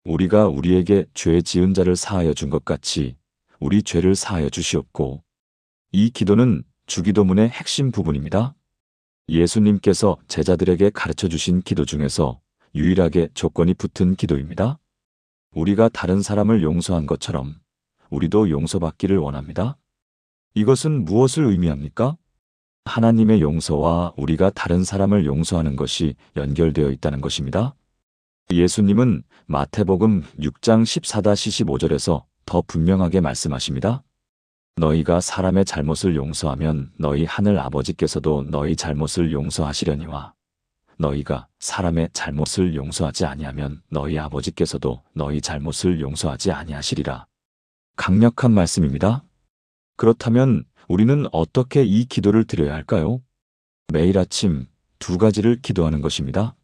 A: 우리가 우리에게 죄 지은 자를 사하여 준 것 같이 우리 죄를 사하여 주시옵고. 이 기도는 주기도문의 핵심 부분입니다. 예수님께서 제자들에게 가르쳐 주신 기도 중에서 유일하게 조건이 붙은 기도입니다. 우리가 다른 사람을 용서한 것처럼 우리도 용서받기를 원합니다. 이것은 무엇을 의미합니까? 하나님의 용서와 우리가 다른 사람을 용서하는 것이 연결되어 있다는 것입니다. 예수님은 마태복음 6장 14-15절에서 더 분명하게 말씀하십니다. 너희가 사람의 잘못을 용서하면 너희 하늘 아버지께서도 너희 잘못을 용서하시려니와 너희가 사람의 잘못을 용서하지 아니하면 너희 아버지께서도 너희 잘못을 용서하지 아니하시리라. 강력한 말씀입니다. 그렇다면 우리는 어떻게 이 기도를 드려야 할까요? 매일 아침 2가지를 기도하는 것입니다.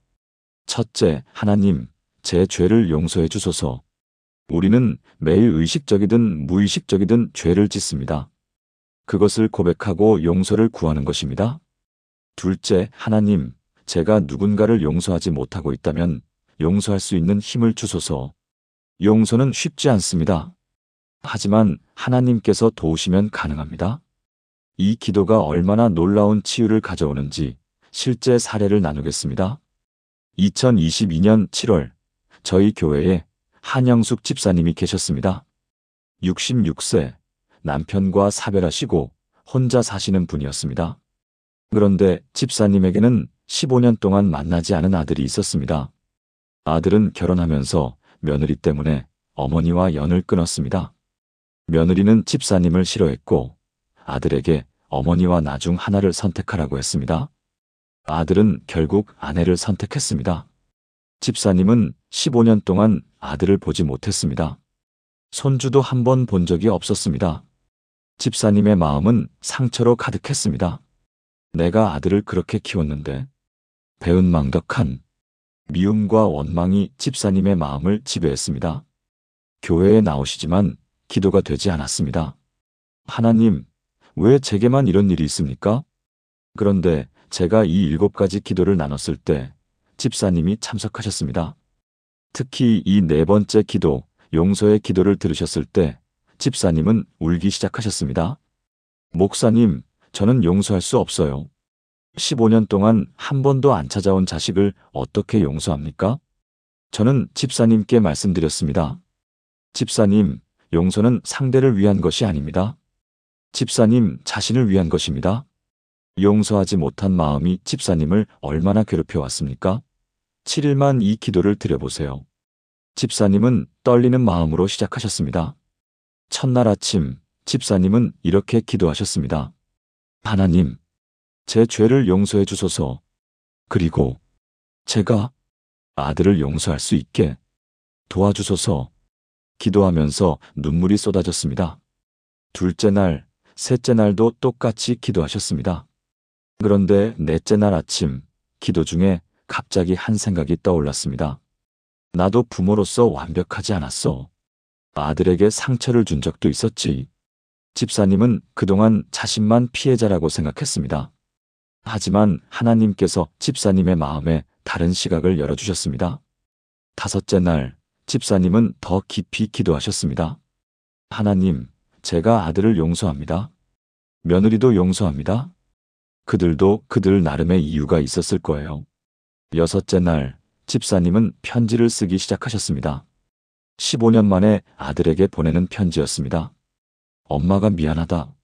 A: 첫째, 하나님, 제 죄를 용서해 주소서. 우리는 매일 의식적이든 무의식적이든 죄를 짓습니다. 그것을 고백하고 용서를 구하는 것입니다. 둘째, 하나님, 제가 누군가를 용서하지 못하고 있다면 용서할 수 있는 힘을 주소서. 용서는 쉽지 않습니다. 하지만 하나님께서 도우시면 가능합니다. 이 기도가 얼마나 놀라운 치유를 가져오는지 실제 사례를 나누겠습니다. 2022년 7월 저희 교회에 한영숙 집사님이 계셨습니다. 66세, 남편과 사별하시고 혼자 사시는 분이었습니다. 그런데 집사님에게는 15년 동안 만나지 않은 아들이 있었습니다. 아들은 결혼하면서 며느리 때문에 어머니와 연을 끊었습니다. 며느리는 집사님을 싫어했고 아들에게 어머니와 나 중 하나를 선택하라고 했습니다. 아들은 결국 아내를 선택했습니다. 집사님은 15년 동안 아들을 보지 못했습니다. 손주도 한 번 본 적이 없었습니다. 집사님의 마음은 상처로 가득했습니다. 내가 아들을 그렇게 키웠는데 배은망덕한 미움과 원망이 집사님의 마음을 지배했습니다. 교회에 나오시지만 기도가 되지 않았습니다. 하나님, 왜 제게만 이런 일이 있습니까? 그런데 제가 이 7가지 기도를 나눴을 때 집사님이 참석하셨습니다. 특히 이 4번째 기도, 용서의 기도를 들으셨을 때 집사님은 울기 시작하셨습니다. 목사님, 저는 용서할 수 없어요. 15년 동안 한 번도 안 찾아온 자식을 어떻게 용서합니까? 저는 집사님께 말씀드렸습니다. 집사님, 용서는 상대를 위한 것이 아닙니다. 집사님 자신을 위한 것입니다. 용서하지 못한 마음이 집사님을 얼마나 괴롭혀 왔습니까? 7일만 이 기도를 드려보세요. 집사님은 떨리는 마음으로 시작하셨습니다. 첫날 아침 집사님은 이렇게 기도하셨습니다. 하나님, 제 죄를 용서해 주소서. 그리고 제가 아들을 용서할 수 있게 도와주소서. 기도하면서 눈물이 쏟아졌습니다. 둘째 날, 셋째 날도 똑같이 기도하셨습니다. 그런데 넷째 날 아침, 기도 중에 갑자기 한 생각이 떠올랐습니다. 나도 부모로서 완벽하지 않았어. 아들에게 상처를 준 적도 있었지. 집사님은 그동안 자신만 피해자라고 생각했습니다. 하지만 하나님께서 집사님의 마음에 다른 시각을 열어주셨습니다. 다섯째 날, 집사님은 더 깊이 기도하셨습니다. 하나님, 제가 아들을 용서합니다. 며느리도 용서합니다. 그들도 그들 나름의 이유가 있었을 거예요. 여섯째 날, 집사님은 편지를 쓰기 시작하셨습니다. 15년 만에 아들에게 보내는 편지였습니다. 엄마가 미안하다.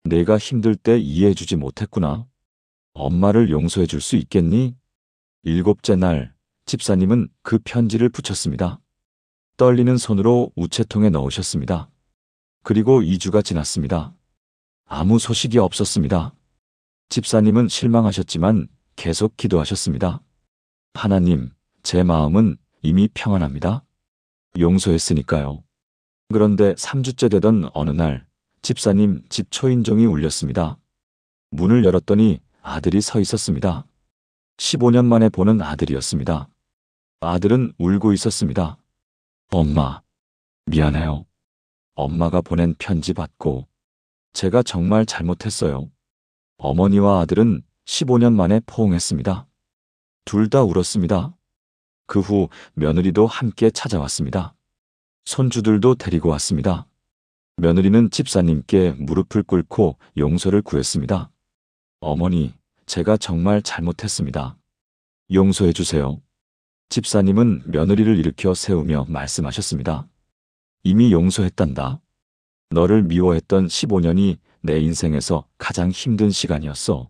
A: 내가 힘들 때 이해해주지 못했구나. 엄마를 용서해 줄 수 있겠니? 일곱째 날, 집사님은 그 편지를 붙였습니다. 떨리는 손으로 우체통에 넣으셨습니다. 그리고 2주가 지났습니다. 아무 소식이 없었습니다. 집사님은 실망하셨지만 계속 기도하셨습니다. 하나님, 제 마음은 이미 평안합니다. 용서했으니까요. 그런데 3주째 되던 어느 날, 집사님 집 초인종이 울렸습니다. 문을 열었더니 아들이 서 있었습니다. 15년 만에 보는 아들이었습니다. 아들은 울고 있었습니다. 엄마, 미안해요. 엄마가 보낸 편지 받고 제가 정말 잘못했어요. 어머니와 아들은 15년 만에 포옹했습니다. 둘 다 울었습니다. 그 후 며느리도 함께 찾아왔습니다. 손주들도 데리고 왔습니다. 며느리는 집사님께 무릎을 꿇고 용서를 구했습니다. 어머니, 제가 정말 잘못했습니다. 용서해 주세요. 집사님은 며느리를 일으켜 세우며 말씀하셨습니다. 이미 용서했단다. 너를 미워했던 15년이 내 인생에서 가장 힘든 시간이었어.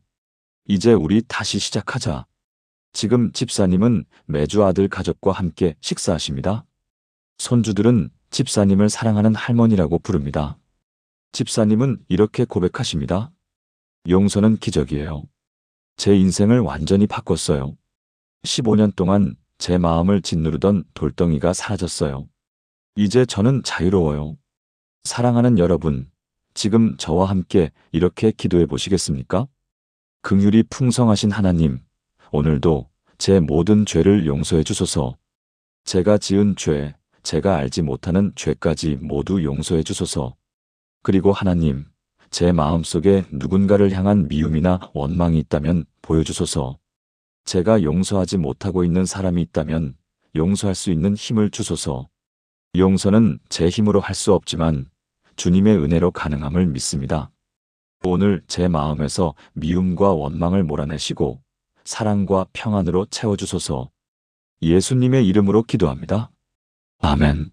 A: 이제 우리 다시 시작하자. 지금 집사님은 매주 아들 가족과 함께 식사하십니다. 손주들은 집사님을 사랑하는 할머니라고 부릅니다. 집사님은 이렇게 고백하십니다. 용서는 기적이에요. 제 인생을 완전히 바꿨어요. 15년 동안 제 마음을 짓누르던 돌덩이가 사라졌어요. 이제 저는 자유로워요. 사랑하는 여러분, 지금 저와 함께 이렇게 기도해 보시겠습니까? 긍휼이 풍성하신 하나님, 오늘도 제 모든 죄를 용서해 주소서. 제가 지은 죄, 제가 알지 못하는 죄까지 모두 용서해 주소서. 그리고 하나님, 제 마음속에 누군가를 향한 미움이나 원망이 있다면 보여주소서. 제가 용서하지 못하고 있는 사람이 있다면 용서할 수 있는 힘을 주소서. 용서는 제 힘으로 할 수 없지만 주님의 은혜로 가능함을 믿습니다. 오늘 제 마음에서 미움과 원망을 몰아내시고 사랑과 평안으로 채워주소서. 예수님의 이름으로 기도합니다. 아멘.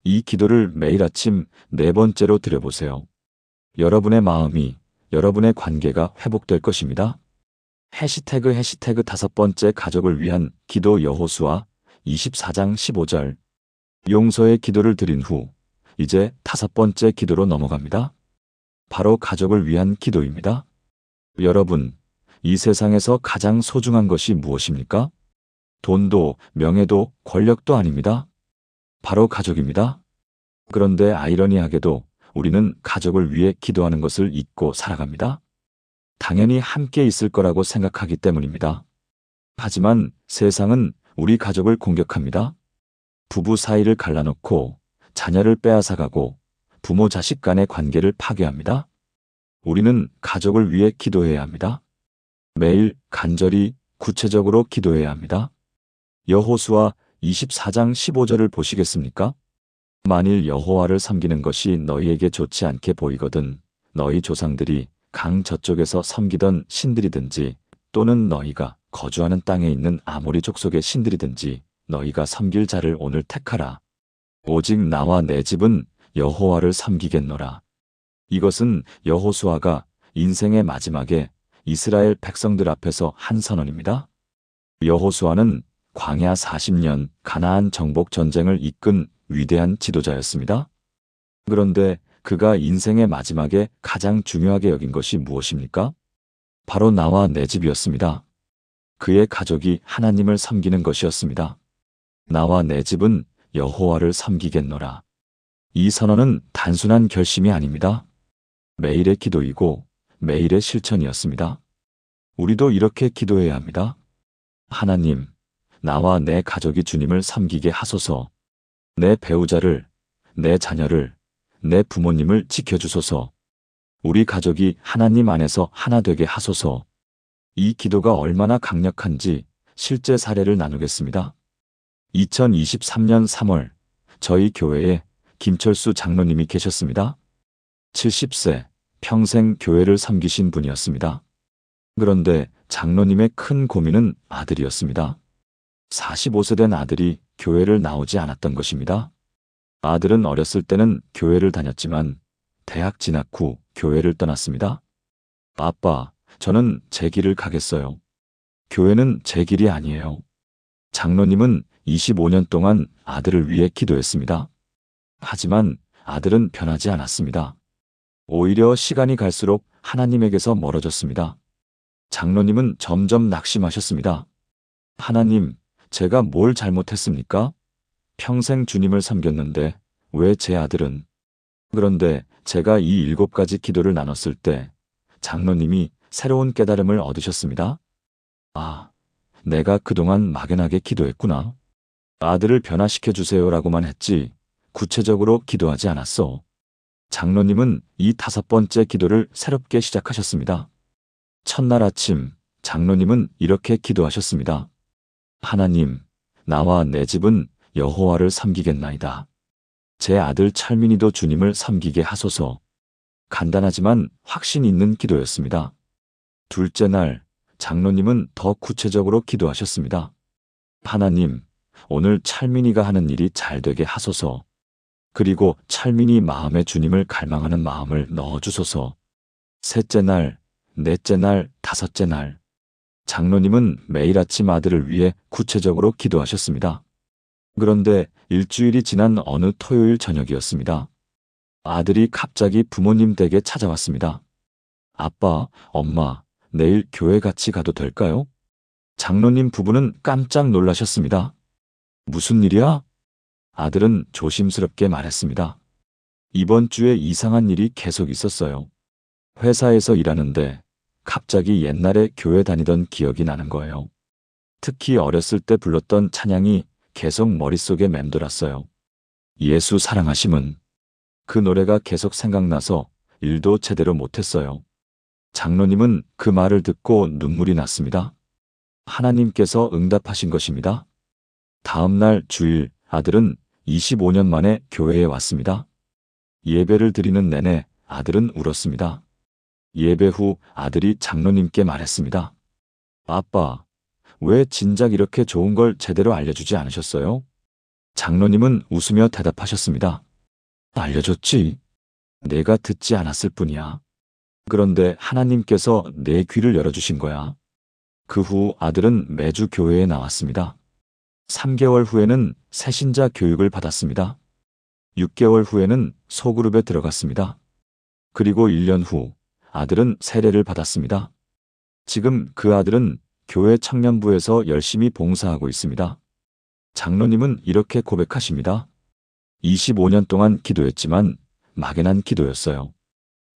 A: 이 기도를 매일 아침 4번째로 드려보세요. 여러분의 마음이, 여러분의 관계가 회복될 것입니다. 해시태그 5번째 가족을 위한 기도 여호수아 24장 15절. 용서의 기도를 드린 후 이제 5번째 기도로 넘어갑니다. 바로 가족을 위한 기도입니다. 여러분, 이 세상에서 가장 소중한 것이 무엇입니까? 돈도 명예도 권력도 아닙니다. 바로 가족입니다. 그런데 아이러니하게도 우리는 가족을 위해 기도하는 것을 잊고 살아갑니다. 당연히 함께 있을 거라고 생각하기 때문입니다. 하지만 세상은 우리 가족을 공격합니다. 부부 사이를 갈라놓고 자녀를 빼앗아가고 부모 자식 간의 관계를 파괴합니다. 우리는 가족을 위해 기도해야 합니다. 매일 간절히 구체적으로 기도해야 합니다. 여호수아 24장 15절을 보시겠습니까? 만일 여호와를 섬기는 것이 너희에게 좋지 않게 보이거든 너희 조상들이 강 저쪽에서 섬기던 신들이든지 또는 너희가 거주하는 땅에 있는 아모리 족속의 신들이든지 너희가 섬길 자를 오늘 택하라. 오직 나와 내 집은 여호와를 섬기겠노라. 이것은 여호수아가 인생의 마지막에 이스라엘 백성들 앞에서 한 선언입니다. 여호수아는 광야 40년 가나안 정복 전쟁을 이끈 위대한 지도자였습니다. 그런데 그가 인생의 마지막에 가장 중요하게 여긴 것이 무엇입니까? 바로 나와 내 집이었습니다. 그의 가족이 하나님을 섬기는 것이었습니다. 나와 내 집은 여호와를 섬기겠노라. 이 선언은 단순한 결심이 아닙니다. 매일의 기도이고 매일의 실천이었습니다. 우리도 이렇게 기도해야 합니다. 하나님, 나와 내 가족이 주님을 섬기게 하소서. 내 배우자를, 내 자녀를, 내 부모님을 지켜주소서. 우리 가족이 하나님 안에서 하나 되게 하소서. 이 기도가 얼마나 강력한지 실제 사례를 나누겠습니다. 2023년 3월 저희 교회에 김철수 장로님이 계셨습니다. 70세, 평생 교회를 섬기신 분이었습니다. 그런데 장로님의 큰 고민은 아들이었습니다. 45세 된 아들이 교회를 나오지 않았던 것입니다. 아들은 어렸을 때는 교회를 다녔지만 대학 진학 후 교회를 떠났습니다. 아빠, 저는 제 길을 가겠어요. 교회는 제 길이 아니에요. 장로님은 25년 동안 아들을 위해 기도했습니다. 하지만 아들은 변하지 않았습니다. 오히려 시간이 갈수록 하나님에게서 멀어졌습니다. 장로님은 점점 낙심하셨습니다. 하나님, 제가 뭘 잘못했습니까? 평생 주님을 섬겼는데 왜 제 아들은? 그런데 제가 이 7가지 기도를 나눴을 때 장로님이 새로운 깨달음을 얻으셨습니다. 아, 내가 그동안 막연하게 기도했구나. 아들을 변화시켜 주세요라고만 했지 구체적으로 기도하지 않았어. 장로님은 이 5번째 기도를 새롭게 시작하셨습니다. 첫날 아침 장로님은 이렇게 기도하셨습니다. 하나님, 나와 내 집은 여호와를 섬기겠나이다. 제 아들 철민이도 주님을 섬기게 하소서. 간단하지만 확신 있는 기도였습니다. 둘째 날 장로님은 더 구체적으로 기도하셨습니다. 하나님, 오늘 철민이가 하는 일이 잘 되게 하소서. 그리고 철민이 마음에 주님을 갈망하는 마음을 넣어주소서. 셋째 날, 넷째 날, 5째 날. 장로님은 매일 아침 아들을 위해 구체적으로 기도하셨습니다. 그런데 일주일이 지난 어느 토요일 저녁이었습니다. 아들이 갑자기 부모님 댁에 찾아왔습니다. 아빠, 엄마, 내일 교회 같이 가도 될까요? 장로님 부부는 깜짝 놀라셨습니다. 무슨 일이야? 아들은 조심스럽게 말했습니다. 이번 주에 이상한 일이 계속 있었어요. 회사에서 일하는데 갑자기 옛날에 교회 다니던 기억이 나는 거예요. 특히 어렸을 때 불렀던 찬양이 계속 머릿속에 맴돌았어요. 예수 사랑하심은. 그 노래가 계속 생각나서 일도 제대로 못했어요. 장로님은 그 말을 듣고 눈물이 났습니다. 하나님께서 응답하신 것입니다. 다음 날 주일 아들은 25년 만에 교회에 왔습니다. 예배를 드리는 내내 아들은 울었습니다. 예배 후 아들이 장로님께 말했습니다. 아빠, 왜 진작 이렇게 좋은 걸 제대로 알려주지 않으셨어요? 장로님은 웃으며 대답하셨습니다. 알려줬지. 내가 듣지 않았을 뿐이야. 그런데 하나님께서 내 귀를 열어주신 거야. 그 후 아들은 매주 교회에 나왔습니다. 3개월 후에는 새신자 교육을 받았습니다. 6개월 후에는 소그룹에 들어갔습니다. 그리고 1년 후 아들은 세례를 받았습니다. 지금 그 아들은 교회 청년부에서 열심히 봉사하고 있습니다. 장로님은 이렇게 고백하십니다. 25년 동안 기도했지만 막연한 기도였어요.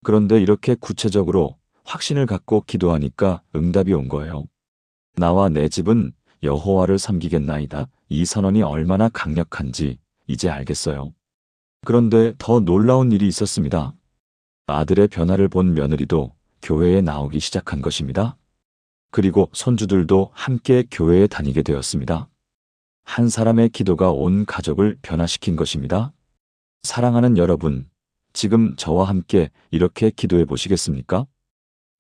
A: 그런데 이렇게 구체적으로 확신을 갖고 기도하니까 응답이 온 거예요. 나와 내 집은 여호와를 섬기겠나이다. 이 선언이 얼마나 강력한지 이제 알겠어요. 그런데 더 놀라운 일이 있었습니다. 아들의 변화를 본 며느리도 교회에 나오기 시작한 것입니다. 그리고 손주들도 함께 교회에 다니게 되었습니다. 한 사람의 기도가 온 가족을 변화시킨 것입니다. 사랑하는 여러분, 지금 저와 함께 이렇게 기도해 보시겠습니까?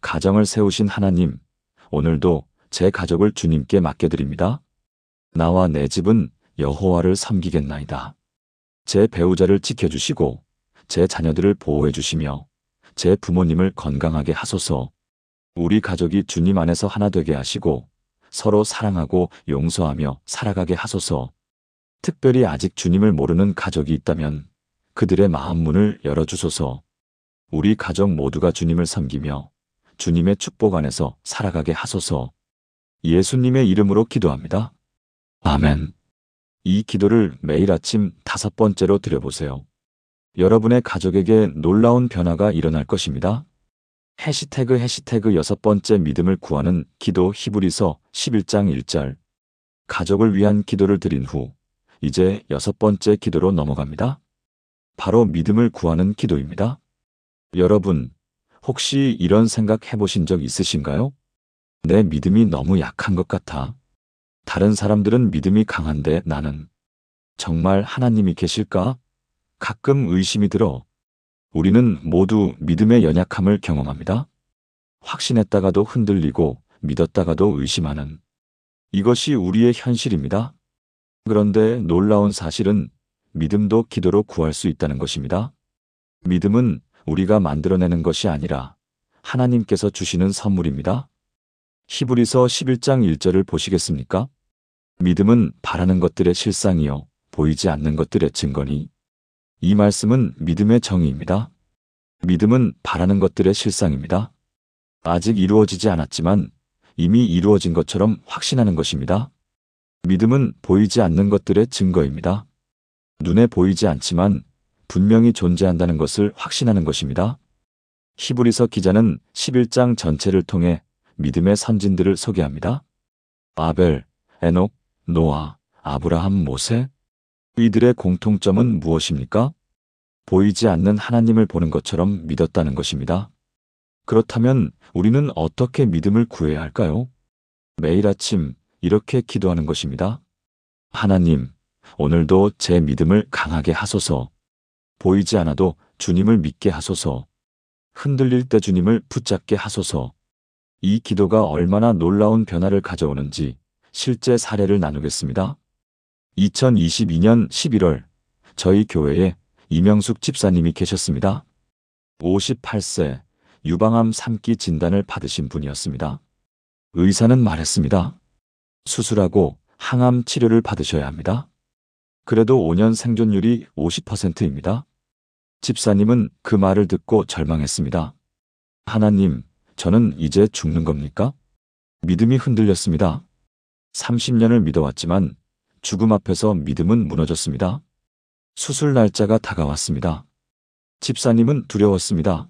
A: 가정을 세우신 하나님, 오늘도 제 가족을 주님께 맡겨드립니다. 나와 내 집은 여호와를 섬기겠나이다. 제 배우자를 지켜주시고 제 자녀들을 보호해 주시며 제 부모님을 건강하게 하소서. 우리 가족이 주님 안에서 하나 되게 하시고 서로 사랑하고 용서하며 살아가게 하소서. 특별히 아직 주님을 모르는 가족이 있다면 그들의 마음 문을 열어주소서. 우리 가족 모두가 주님을 섬기며 주님의 축복 안에서 살아가게 하소서. 예수님의 이름으로 기도합니다. 아멘. 이 기도를 매일 아침 5번째로 드려보세요. 여러분의 가족에게 놀라운 변화가 일어날 것입니다. 해시태그 6번째 믿음을 구하는 기도 히브리서 11장 1절. 가족을 위한 기도를 드린 후 이제 6번째 기도로 넘어갑니다. 바로 믿음을 구하는 기도입니다. 여러분, 혹시 이런 생각 해보신 적 있으신가요? 내 믿음이 너무 약한 것 같아. 다른 사람들은 믿음이 강한데 나는 정말 하나님이 계실까? 가끔 의심이 들어. 우리는 모두 믿음의 연약함을 경험합니다. 확신했다가도 흔들리고 믿었다가도 의심하는 이것이 우리의 현실입니다. 그런데 놀라운 사실은 믿음도 기도로 구할 수 있다는 것입니다. 믿음은 우리가 만들어내는 것이 아니라 하나님께서 주시는 선물입니다. 히브리서 11장 1절을 보시겠습니까? 믿음은 바라는 것들의 실상이요 보이지 않는 것들의 증거니. 이 말씀은 믿음의 정의입니다. 믿음은 바라는 것들의 실상입니다. 아직 이루어지지 않았지만 이미 이루어진 것처럼 확신하는 것입니다. 믿음은 보이지 않는 것들의 증거입니다. 눈에 보이지 않지만 분명히 존재한다는 것을 확신하는 것입니다. 히브리서 기자는 11장 전체를 통해 믿음의 선진들을 소개합니다. 아벨, 에녹, 노아, 아브라함, 모세. 이들의 공통점은 무엇입니까? 보이지 않는 하나님을 보는 것처럼 믿었다는 것입니다. 그렇다면 우리는 어떻게 믿음을 구해야 할까요? 매일 아침 이렇게 기도하는 것입니다. 하나님, 오늘도 제 믿음을 강하게 하소서. 보이지 않아도 주님을 믿게 하소서. 흔들릴 때 주님을 붙잡게 하소서. 이 기도가 얼마나 놀라운 변화를 가져오는지 실제 사례를 나누겠습니다. 2022년 11월 저희 교회에 이명숙 집사님이 계셨습니다. 58세 유방암 3기 진단을 받으신 분이었습니다. 의사는 말했습니다. 수술하고 항암 치료를 받으셔야 합니다. 그래도 5년 생존율이 50%입니다. 집사님은 그 말을 듣고 절망했습니다. 하나님, 저는 이제 죽는 겁니까? 믿음이 흔들렸습니다. 30년을 믿어왔지만 죽음 앞에서 믿음은 무너졌습니다. 수술 날짜가 다가왔습니다. 집사님은 두려웠습니다.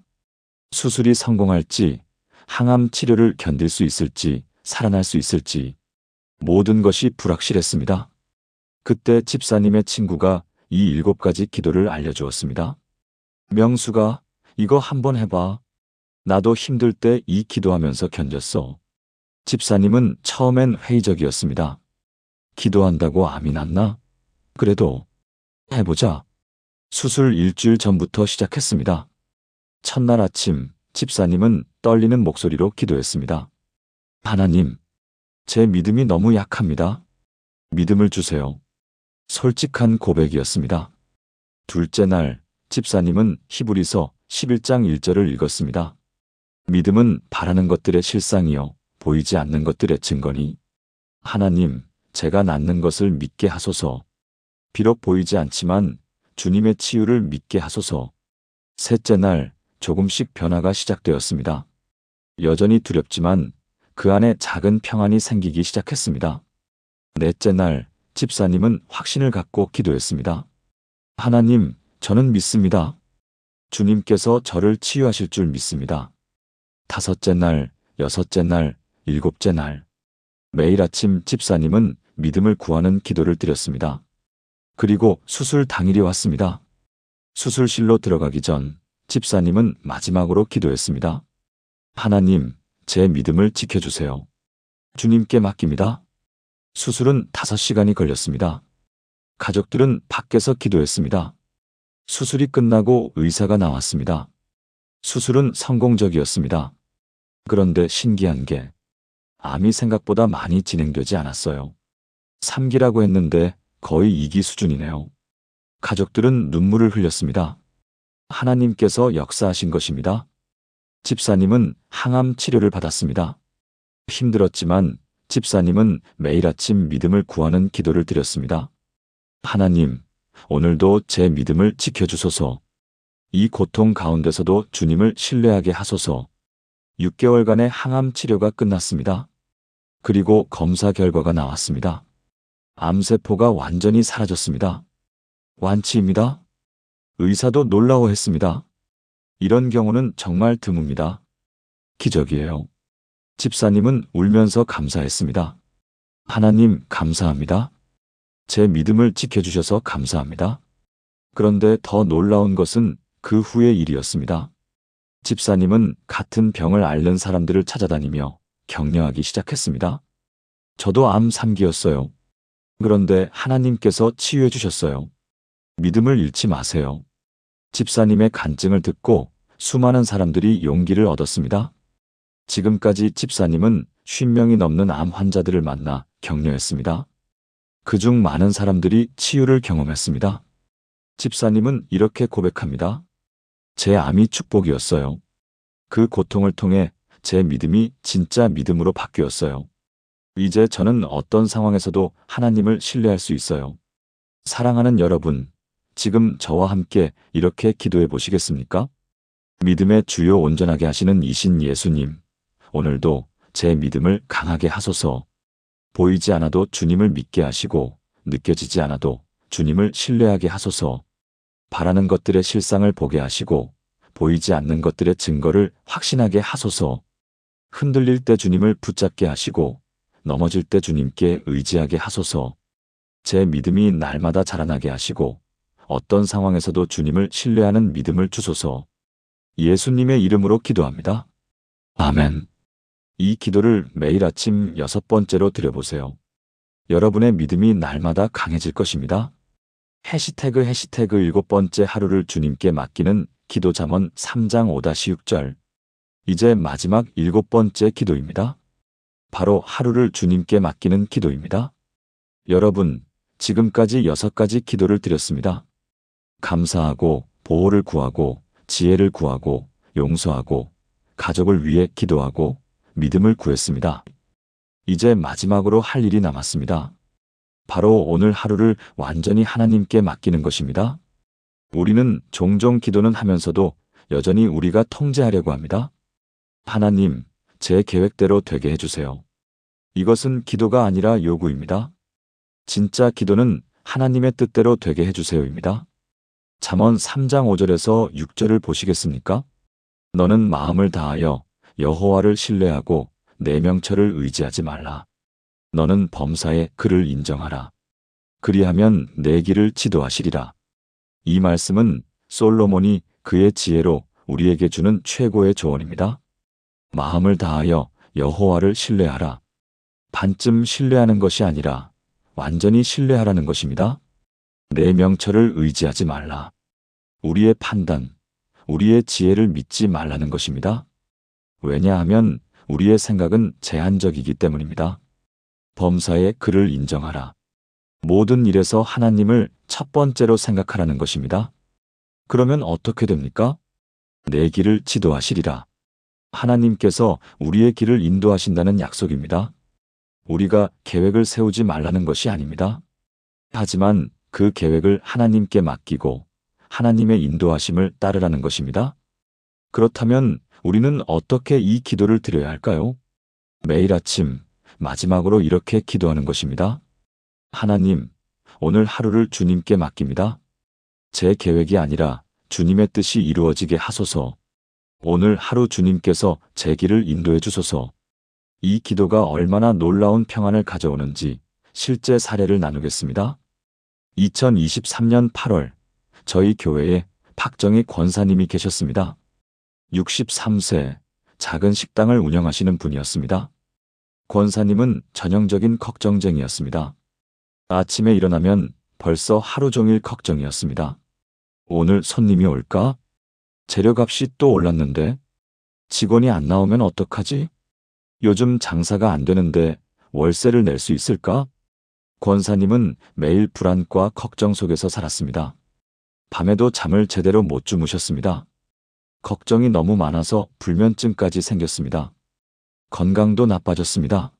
A: 수술이 성공할지, 항암 치료를 견딜 수 있을지, 살아날 수 있을지, 모든 것이 불확실했습니다. 그때 집사님의 친구가 이 7가지 기도를 알려주었습니다. 명수가 이거 한번 해봐. 나도 힘들 때 이 기도하면서 견뎠어. 집사님은 처음엔 회의적이었습니다. 기도한다고 암이 났나? 그래도 해보자. 수술 일주일 전부터 시작했습니다. 첫날 아침 집사님은 떨리는 목소리로 기도했습니다. 하나님, 제 믿음이 너무 약합니다. 믿음을 주세요. 솔직한 고백이었습니다. 둘째 날 집사님은 히브리서 11장 1절을 읽었습니다. 믿음은 바라는 것들의 실상이요 보이지 않는 것들의 증거니. 하나님, 제가 낫는 것을 믿게 하소서. 비록 보이지 않지만 주님의 치유를 믿게 하소서. 셋째 날 조금씩 변화가 시작되었습니다. 여전히 두렵지만 그 안에 작은 평안이 생기기 시작했습니다. 넷째 날 집사님은 확신을 갖고 기도했습니다. 하나님, 저는 믿습니다. 주님께서 저를 치유하실 줄 믿습니다. 다섯째 날, 여섯째 날, 일곱째 날. 매일 아침 집사님은 믿음을 구하는 기도를 드렸습니다. 그리고 수술 당일이 왔습니다. 수술실로 들어가기 전 집사님은 마지막으로 기도했습니다. 하나님, 제 믿음을 지켜주세요. 주님께 맡깁니다. 수술은 5시간이 걸렸습니다. 가족들은 밖에서 기도했습니다. 수술이 끝나고 의사가 나왔습니다. 수술은 성공적이었습니다. 그런데 신기한 게 암이 생각보다 많이 진행되지 않았어요. 3기라고 했는데 거의 2기 수준이네요. 가족들은 눈물을 흘렸습니다. 하나님께서 역사하신 것입니다. 집사님은 항암 치료를 받았습니다. 힘들었지만 집사님은 매일 아침 믿음을 구하는 기도를 드렸습니다. 하나님, 오늘도 제 믿음을 지켜주소서. 이 고통 가운데서도 주님을 신뢰하게 하소서. 6개월간의 항암 치료가 끝났습니다. 그리고 검사 결과가 나왔습니다. 암세포가 완전히 사라졌습니다. 완치입니다. 의사도 놀라워했습니다. 이런 경우는 정말 드뭅니다. 기적이에요. 집사님은 울면서 감사했습니다. 하나님, 감사합니다. 제 믿음을 지켜주셔서 감사합니다. 그런데 더 놀라운 것은 그 후의 일이었습니다. 집사님은 같은 병을 앓는 사람들을 찾아다니며 격려하기 시작했습니다. 저도 암 3기였어요. 그런데 하나님께서 치유해 주셨어요. 믿음을 잃지 마세요. 집사님의 간증을 듣고 수많은 사람들이 용기를 얻었습니다. 지금까지 집사님은 50명이 넘는 암 환자들을 만나 격려했습니다. 그중 많은 사람들이 치유를 경험했습니다. 집사님은 이렇게 고백합니다. 제 암이 축복이었어요. 그 고통을 통해 제 믿음이 진짜 믿음으로 바뀌었어요. 이제 저는 어떤 상황에서도 하나님을 신뢰할 수 있어요. 사랑하는 여러분, 지금 저와 함께 이렇게 기도해 보시겠습니까? 믿음의 주요 온전하게 하시는 이신 예수님, 오늘도 제 믿음을 강하게 하소서. 보이지 않아도 주님을 믿게 하시고 느껴지지 않아도 주님을 신뢰하게 하소서. 바라는 것들의 실상을 보게 하시고 보이지 않는 것들의 증거를 확신하게 하소서. 흔들릴 때 주님을 붙잡게 하시고 넘어질 때 주님께 의지하게 하소서. 제 믿음이 날마다 자라나게 하시고 어떤 상황에서도 주님을 신뢰하는 믿음을 주소서. 예수님의 이름으로 기도합니다. 아멘. 이 기도를 매일 아침 6번째로 드려보세요. 여러분의 믿음이 날마다 강해질 것입니다. 해시태그 7번째 하루를 주님께 맡기는 기도 잠언 3장 5-6절. 이제 마지막 7번째 기도입니다. 바로 하루를 주님께 맡기는 기도입니다. 여러분, 지금까지 6가지 기도를 드렸습니다. 감사하고, 보호를 구하고, 지혜를 구하고, 용서하고, 가족을 위해 기도하고, 믿음을 구했습니다. 이제 마지막으로 할 일이 남았습니다. 바로 오늘 하루를 완전히 하나님께 맡기는 것입니다. 우리는 종종 기도는 하면서도 여전히 우리가 통제하려고 합니다. 하나님, 제 계획대로 되게 해주세요. 이것은 기도가 아니라 요구입니다. 진짜 기도는 하나님의 뜻대로 되게 해주세요입니다. 잠언 3장 5절에서 6절을 보시겠습니까? 너는 마음을 다하여 여호와를 신뢰하고 내 명철을 의지하지 말라. 너는 범사에 그를 인정하라. 그리하면 내 길을 지도하시리라. 이 말씀은 솔로몬이 그의 지혜로 우리에게 주는 최고의 조언입니다. 마음을 다하여 여호와를 신뢰하라. 반쯤 신뢰하는 것이 아니라 완전히 신뢰하라는 것입니다. 내 명철을 의지하지 말라. 우리의 판단, 우리의 지혜를 믿지 말라는 것입니다. 왜냐하면 우리의 생각은 제한적이기 때문입니다. 범사에 그를 인정하라. 모든 일에서 하나님을 첫 번째로 생각하라는 것입니다. 그러면 어떻게 됩니까? 내 길을 지도하시리라. 하나님께서 우리의 길을 인도하신다는 약속입니다. 우리가 계획을 세우지 말라는 것이 아닙니다. 하지만 그 계획을 하나님께 맡기고 하나님의 인도하심을 따르라는 것입니다. 그렇다면 우리는 어떻게 이 기도를 드려야 할까요? 매일 아침 마지막으로 이렇게 기도하는 것입니다. 하나님, 오늘 하루를 주님께 맡깁니다. 제 계획이 아니라 주님의 뜻이 이루어지게 하소서. 오늘 하루 주님께서 제 길을 인도해 주소서. 이 기도가 얼마나 놀라운 평안을 가져오는지 실제 사례를 나누겠습니다. 2023년 8월 저희 교회에 박정희 권사님이 계셨습니다. 63세 작은 식당을 운영하시는 분이었습니다. 권사님은 전형적인 걱정쟁이였습니다. 아침에 일어나면 벌써 하루 종일 걱정이었습니다. 오늘 손님이 올까? 재료값이 또 올랐는데? 직원이 안 나오면 어떡하지? 요즘 장사가 안 되는데 월세를 낼 수 있을까? 권사님은 매일 불안과 걱정 속에서 살았습니다. 밤에도 잠을 제대로 못 주무셨습니다. 걱정이 너무 많아서 불면증까지 생겼습니다. 건강도 나빠졌습니다.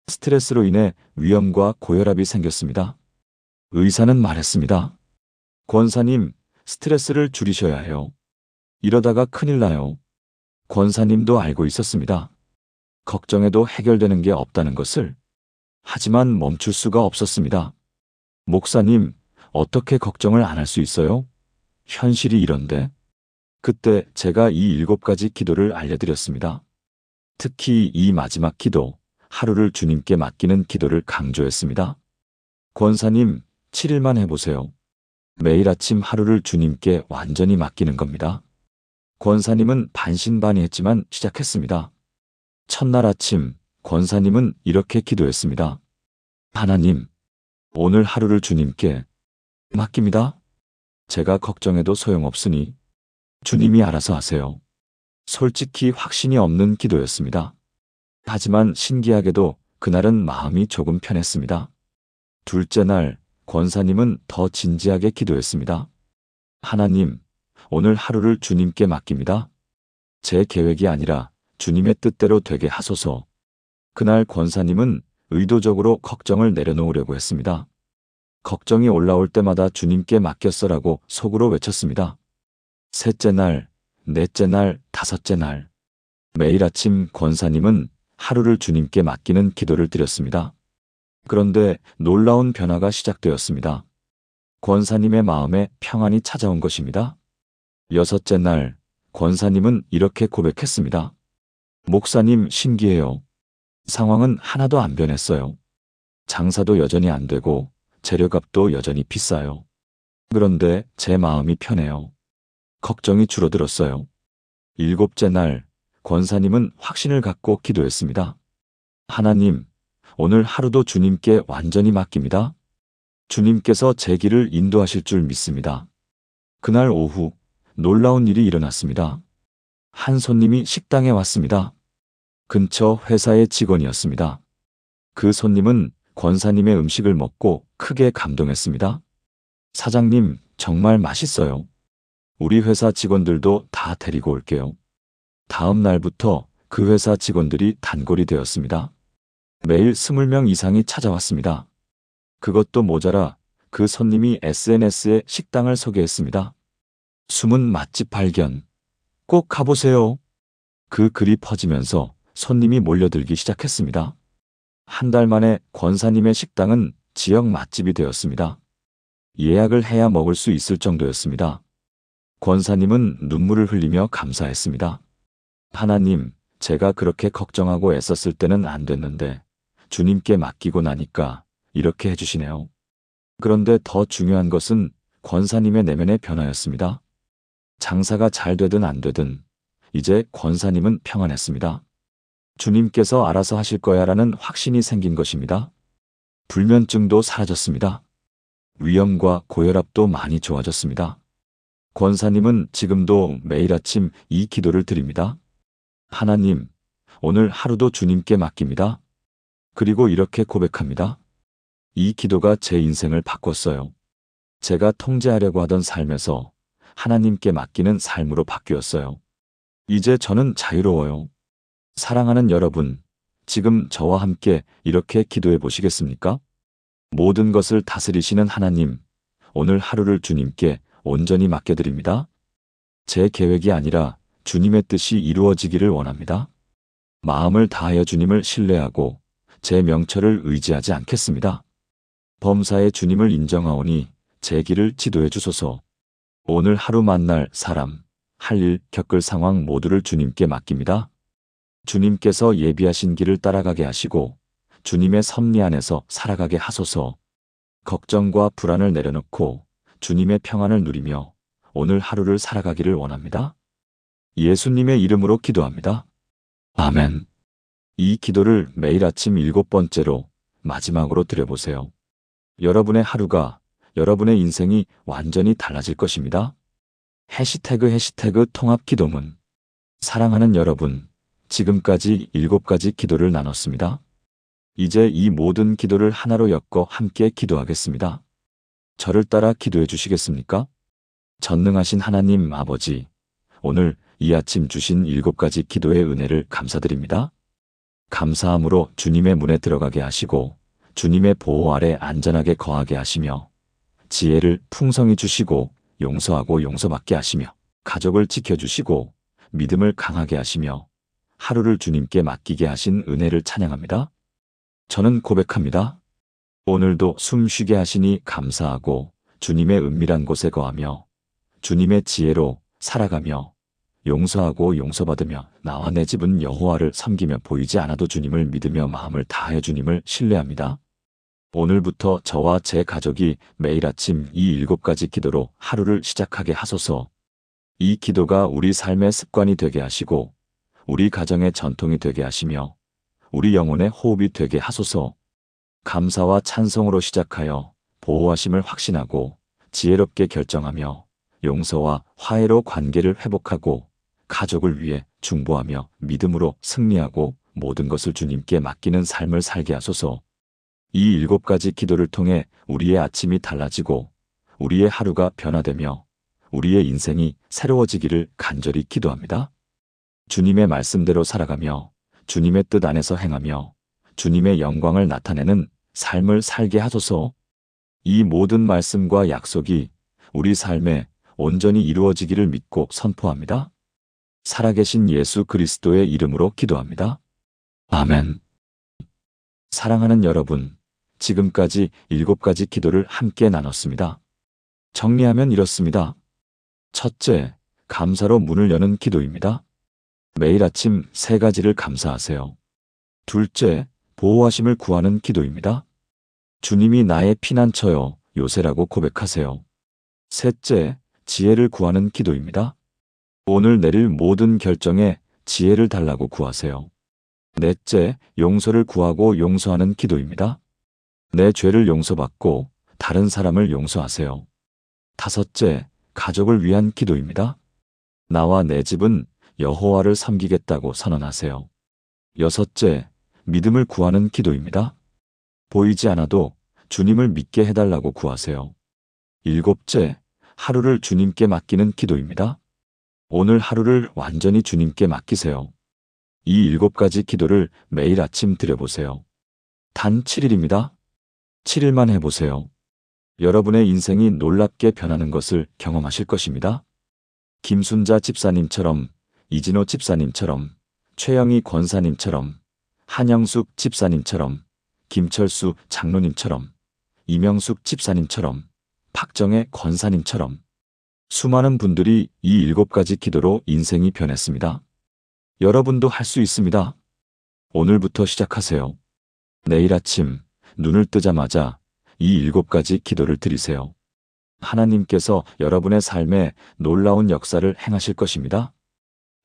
A: 스트레스로 인해 위염과 고혈압이 생겼습니다. 의사는 말했습니다. 권사님, 스트레스를 줄이셔야 해요. 이러다가 큰일 나요. 권사님도 알고 있었습니다. 걱정해도 해결되는 게 없다는 것을. 하지만 멈출 수가 없었습니다. 목사님, 어떻게 걱정을 안 할 수 있어요? 현실이 이런데. 그때 제가 이 7가지 기도를 알려드렸습니다. 특히 이 마지막 기도, 하루를 주님께 맡기는 기도를 강조했습니다. 권사님, 7일만 해보세요. 매일 아침 하루를 주님께 완전히 맡기는 겁니다. 권사님은 반신반의했지만 시작했습니다. 첫날 아침, 권사님은 이렇게 기도했습니다. 하나님, 오늘 하루를 주님께 맡깁니다. 제가 걱정해도 소용없으니 주님이 알아서 하세요. 솔직히 확신이 없는 기도였습니다. 하지만 신기하게도 그날은 마음이 조금 편했습니다. 둘째 날, 권사님은 더 진지하게 기도했습니다. 하나님, 오늘 하루를 주님께 맡깁니다. 제 계획이 아니라 주님의 뜻대로 되게 하소서. 그날 권사님은 의도적으로 걱정을 내려놓으려고 했습니다. 걱정이 올라올 때마다 주님께 맡겼어라고 속으로 외쳤습니다. 셋째 날, 넷째 날, 다섯째 날. 매일 아침 권사님은 하루를 주님께 맡기는 기도를 드렸습니다. 그런데 놀라운 변화가 시작되었습니다. 권사님의 마음에 평안이 찾아온 것입니다. 여섯째 날, 권사님은 이렇게 고백했습니다. 목사님, 신기해요. 상황은 하나도 안 변했어요. 장사도 여전히 안 되고 재료값도 여전히 비싸요. 그런데 제 마음이 편해요. 걱정이 줄어들었어요. 일곱째 날, 권사님은 확신을 갖고 기도했습니다. 하나님, 오늘 하루도 주님께 완전히 맡깁니다. 주님께서 제 길을 인도하실 줄 믿습니다. 그날 오후 놀라운 일이 일어났습니다. 한 손님이 식당에 왔습니다. 근처 회사의 직원이었습니다. 그 손님은 권사님의 음식을 먹고 크게 감동했습니다. 사장님, 정말 맛있어요. 우리 회사 직원들도 다 데리고 올게요. 다음 날부터 그 회사 직원들이 단골이 되었습니다. 매일 20명 이상이 찾아왔습니다. 그것도 모자라 그 손님이 SNS에 식당을 소개했습니다. 숨은 맛집 발견. 꼭 가보세요. 그 글이 퍼지면서 손님이 몰려들기 시작했습니다. 한 달 만에 권사님의 식당은 지역 맛집이 되었습니다. 예약을 해야 먹을 수 있을 정도였습니다. 권사님은 눈물을 흘리며 감사했습니다. 하나님, 제가 그렇게 걱정하고 애썼을 때는 안 됐는데 주님께 맡기고 나니까 이렇게 해주시네요. 그런데 더 중요한 것은 권사님의 내면의 변화였습니다. 장사가 잘 되든 안 되든 이제 권사님은 평안했습니다. 주님께서 알아서 하실 거야라는 확신이 생긴 것입니다. 불면증도 사라졌습니다. 위염과 고혈압도 많이 좋아졌습니다. 권사님은 지금도 매일 아침 이 기도를 드립니다. 하나님, 오늘 하루도 주님께 맡깁니다. 그리고 이렇게 고백합니다. 이 기도가 제 인생을 바꿨어요. 제가 통제하려고 하던 삶에서 하나님께 맡기는 삶으로 바뀌었어요. 이제 저는 자유로워요. 사랑하는 여러분, 지금 저와 함께 이렇게 기도해 보시겠습니까? 모든 것을 다스리시는 하나님, 오늘 하루를 주님께 온전히 맡겨드립니다. 제 계획이 아니라 주님의 뜻이 이루어지기를 원합니다. 마음을 다하여 주님을 신뢰하고 제 명철을 의지하지 않겠습니다. 범사의 주님을 인정하오니 제 길을 지도해 주소서. 오늘 하루 만날 사람, 할 일, 겪을 상황 모두를 주님께 맡깁니다. 주님께서 예비하신 길을 따라가게 하시고 주님의 섭리 안에서 살아가게 하소서. 걱정과 불안을 내려놓고 주님의 평안을 누리며 오늘 하루를 살아가기를 원합니다. 예수님의 이름으로 기도합니다. 아멘. 이 기도를 매일 아침 7번째로 마지막으로 드려보세요. 여러분의 하루가, 여러분의 인생이 완전히 달라질 것입니다. 해시태그 통합기도문. 사랑하는 여러분, 지금까지 7가지 기도를 나눴습니다. 이제 이 모든 기도를 하나로 엮어 함께 기도하겠습니다. 저를 따라 기도해 주시겠습니까? 전능하신 하나님 아버지, 오늘 이 아침 주신 7가지 기도의 은혜를 감사드립니다. 감사함으로 주님의 문에 들어가게 하시고 주님의 보호 아래 안전하게 거하게 하시며 지혜를 풍성히 주시고 용서하고 용서받게 하시며 가족을 지켜주시고 믿음을 강하게 하시며 하루를 주님께 맡기게 하신 은혜를 찬양합니다. 저는 고백합니다. 오늘도 숨 쉬게 하시니 감사하고 주님의 은밀한 곳에 거하며 주님의 지혜로 살아가며 용서하고 용서받으며 나와 내 집은 여호와를 섬기며 보이지 않아도 주님을 믿으며 마음을 다하여 주님을 신뢰합니다. 오늘부터 저와 제 가족이 매일 아침 이 7가지 기도로 하루를 시작하게 하소서. 이 기도가 우리 삶의 습관이 되게 하시고 우리 가정의 전통이 되게 하시며 우리 영혼의 호흡이 되게 하소서. 감사와 찬송으로 시작하여 보호하심을 확신하고 지혜롭게 결정하며 용서와 화해로 관계를 회복하고 가족을 위해 중보하며 믿음으로 승리하고 모든 것을 주님께 맡기는 삶을 살게 하소서. 이 7가지 기도를 통해 우리의 아침이 달라지고 우리의 하루가 변화되며 우리의 인생이 새로워지기를 간절히 기도합니다. 주님의 말씀대로 살아가며 주님의 뜻 안에서 행하며 주님의 영광을 나타내는 삶을 살게 하소서. 이 모든 말씀과 약속이 우리 삶에 온전히 이루어지기를 믿고 선포합니다. 살아계신 예수 그리스도의 이름으로 기도합니다. 아멘. 사랑하는 여러분, 지금까지 7가지 기도를 함께 나눴습니다. 정리하면 이렇습니다. 첫째, 감사로 문을 여는 기도입니다. 매일 아침 3가지를 감사하세요. 둘째, 보호하심을 구하는 기도입니다. 주님이 나의 피난처요, 요새라고 고백하세요. 셋째, 지혜를 구하는 기도입니다. 오늘 내릴 모든 결정에 지혜를 달라고 구하세요. 넷째, 용서를 구하고 용서하는 기도입니다. 내 죄를 용서받고 다른 사람을 용서하세요. 다섯째, 가족을 위한 기도입니다. 나와 내 집은 여호와를 섬기겠다고 선언하세요. 여섯째, 믿음을 구하는 기도입니다. 보이지 않아도 주님을 믿게 해달라고 구하세요. 일곱째, 하루를 주님께 맡기는 기도입니다. 오늘 하루를 완전히 주님께 맡기세요. 이 7가지 기도를 매일 아침 드려보세요. 단 7일입니다. 7일만 해보세요. 여러분의 인생이 놀랍게 변하는 것을 경험하실 것입니다. 김순자 집사님처럼, 이진호 집사님처럼, 최영희 권사님처럼, 한영숙 집사님처럼, 김철수 장로님처럼, 이명숙 집사님처럼, 박정혜 권사님처럼 수많은 분들이 이 7가지 기도로 인생이 변했습니다. 여러분도 할 수 있습니다. 오늘부터 시작하세요. 내일 아침 눈을 뜨자마자 이 7가지 기도를 드리세요. 하나님께서 여러분의 삶에 놀라운 역사를 행하실 것입니다.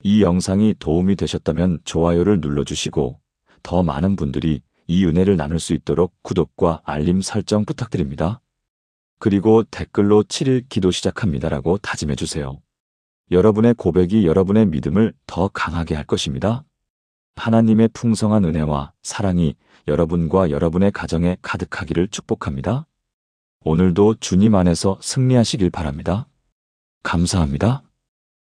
A: 이 영상이 도움이 되셨다면 좋아요를 눌러주시고 더 많은 분들이 이 은혜를 나눌 수 있도록 구독과 알림 설정 부탁드립니다. 그리고 댓글로 7일 기도 시작합니다라고 다짐해 주세요. 여러분의 고백이 여러분의 믿음을 더 강하게 할 것입니다. 하나님의 풍성한 은혜와 사랑이 여러분과 여러분의 가정에 가득하기를 축복합니다. 오늘도 주님 안에서 승리하시길 바랍니다. 감사합니다.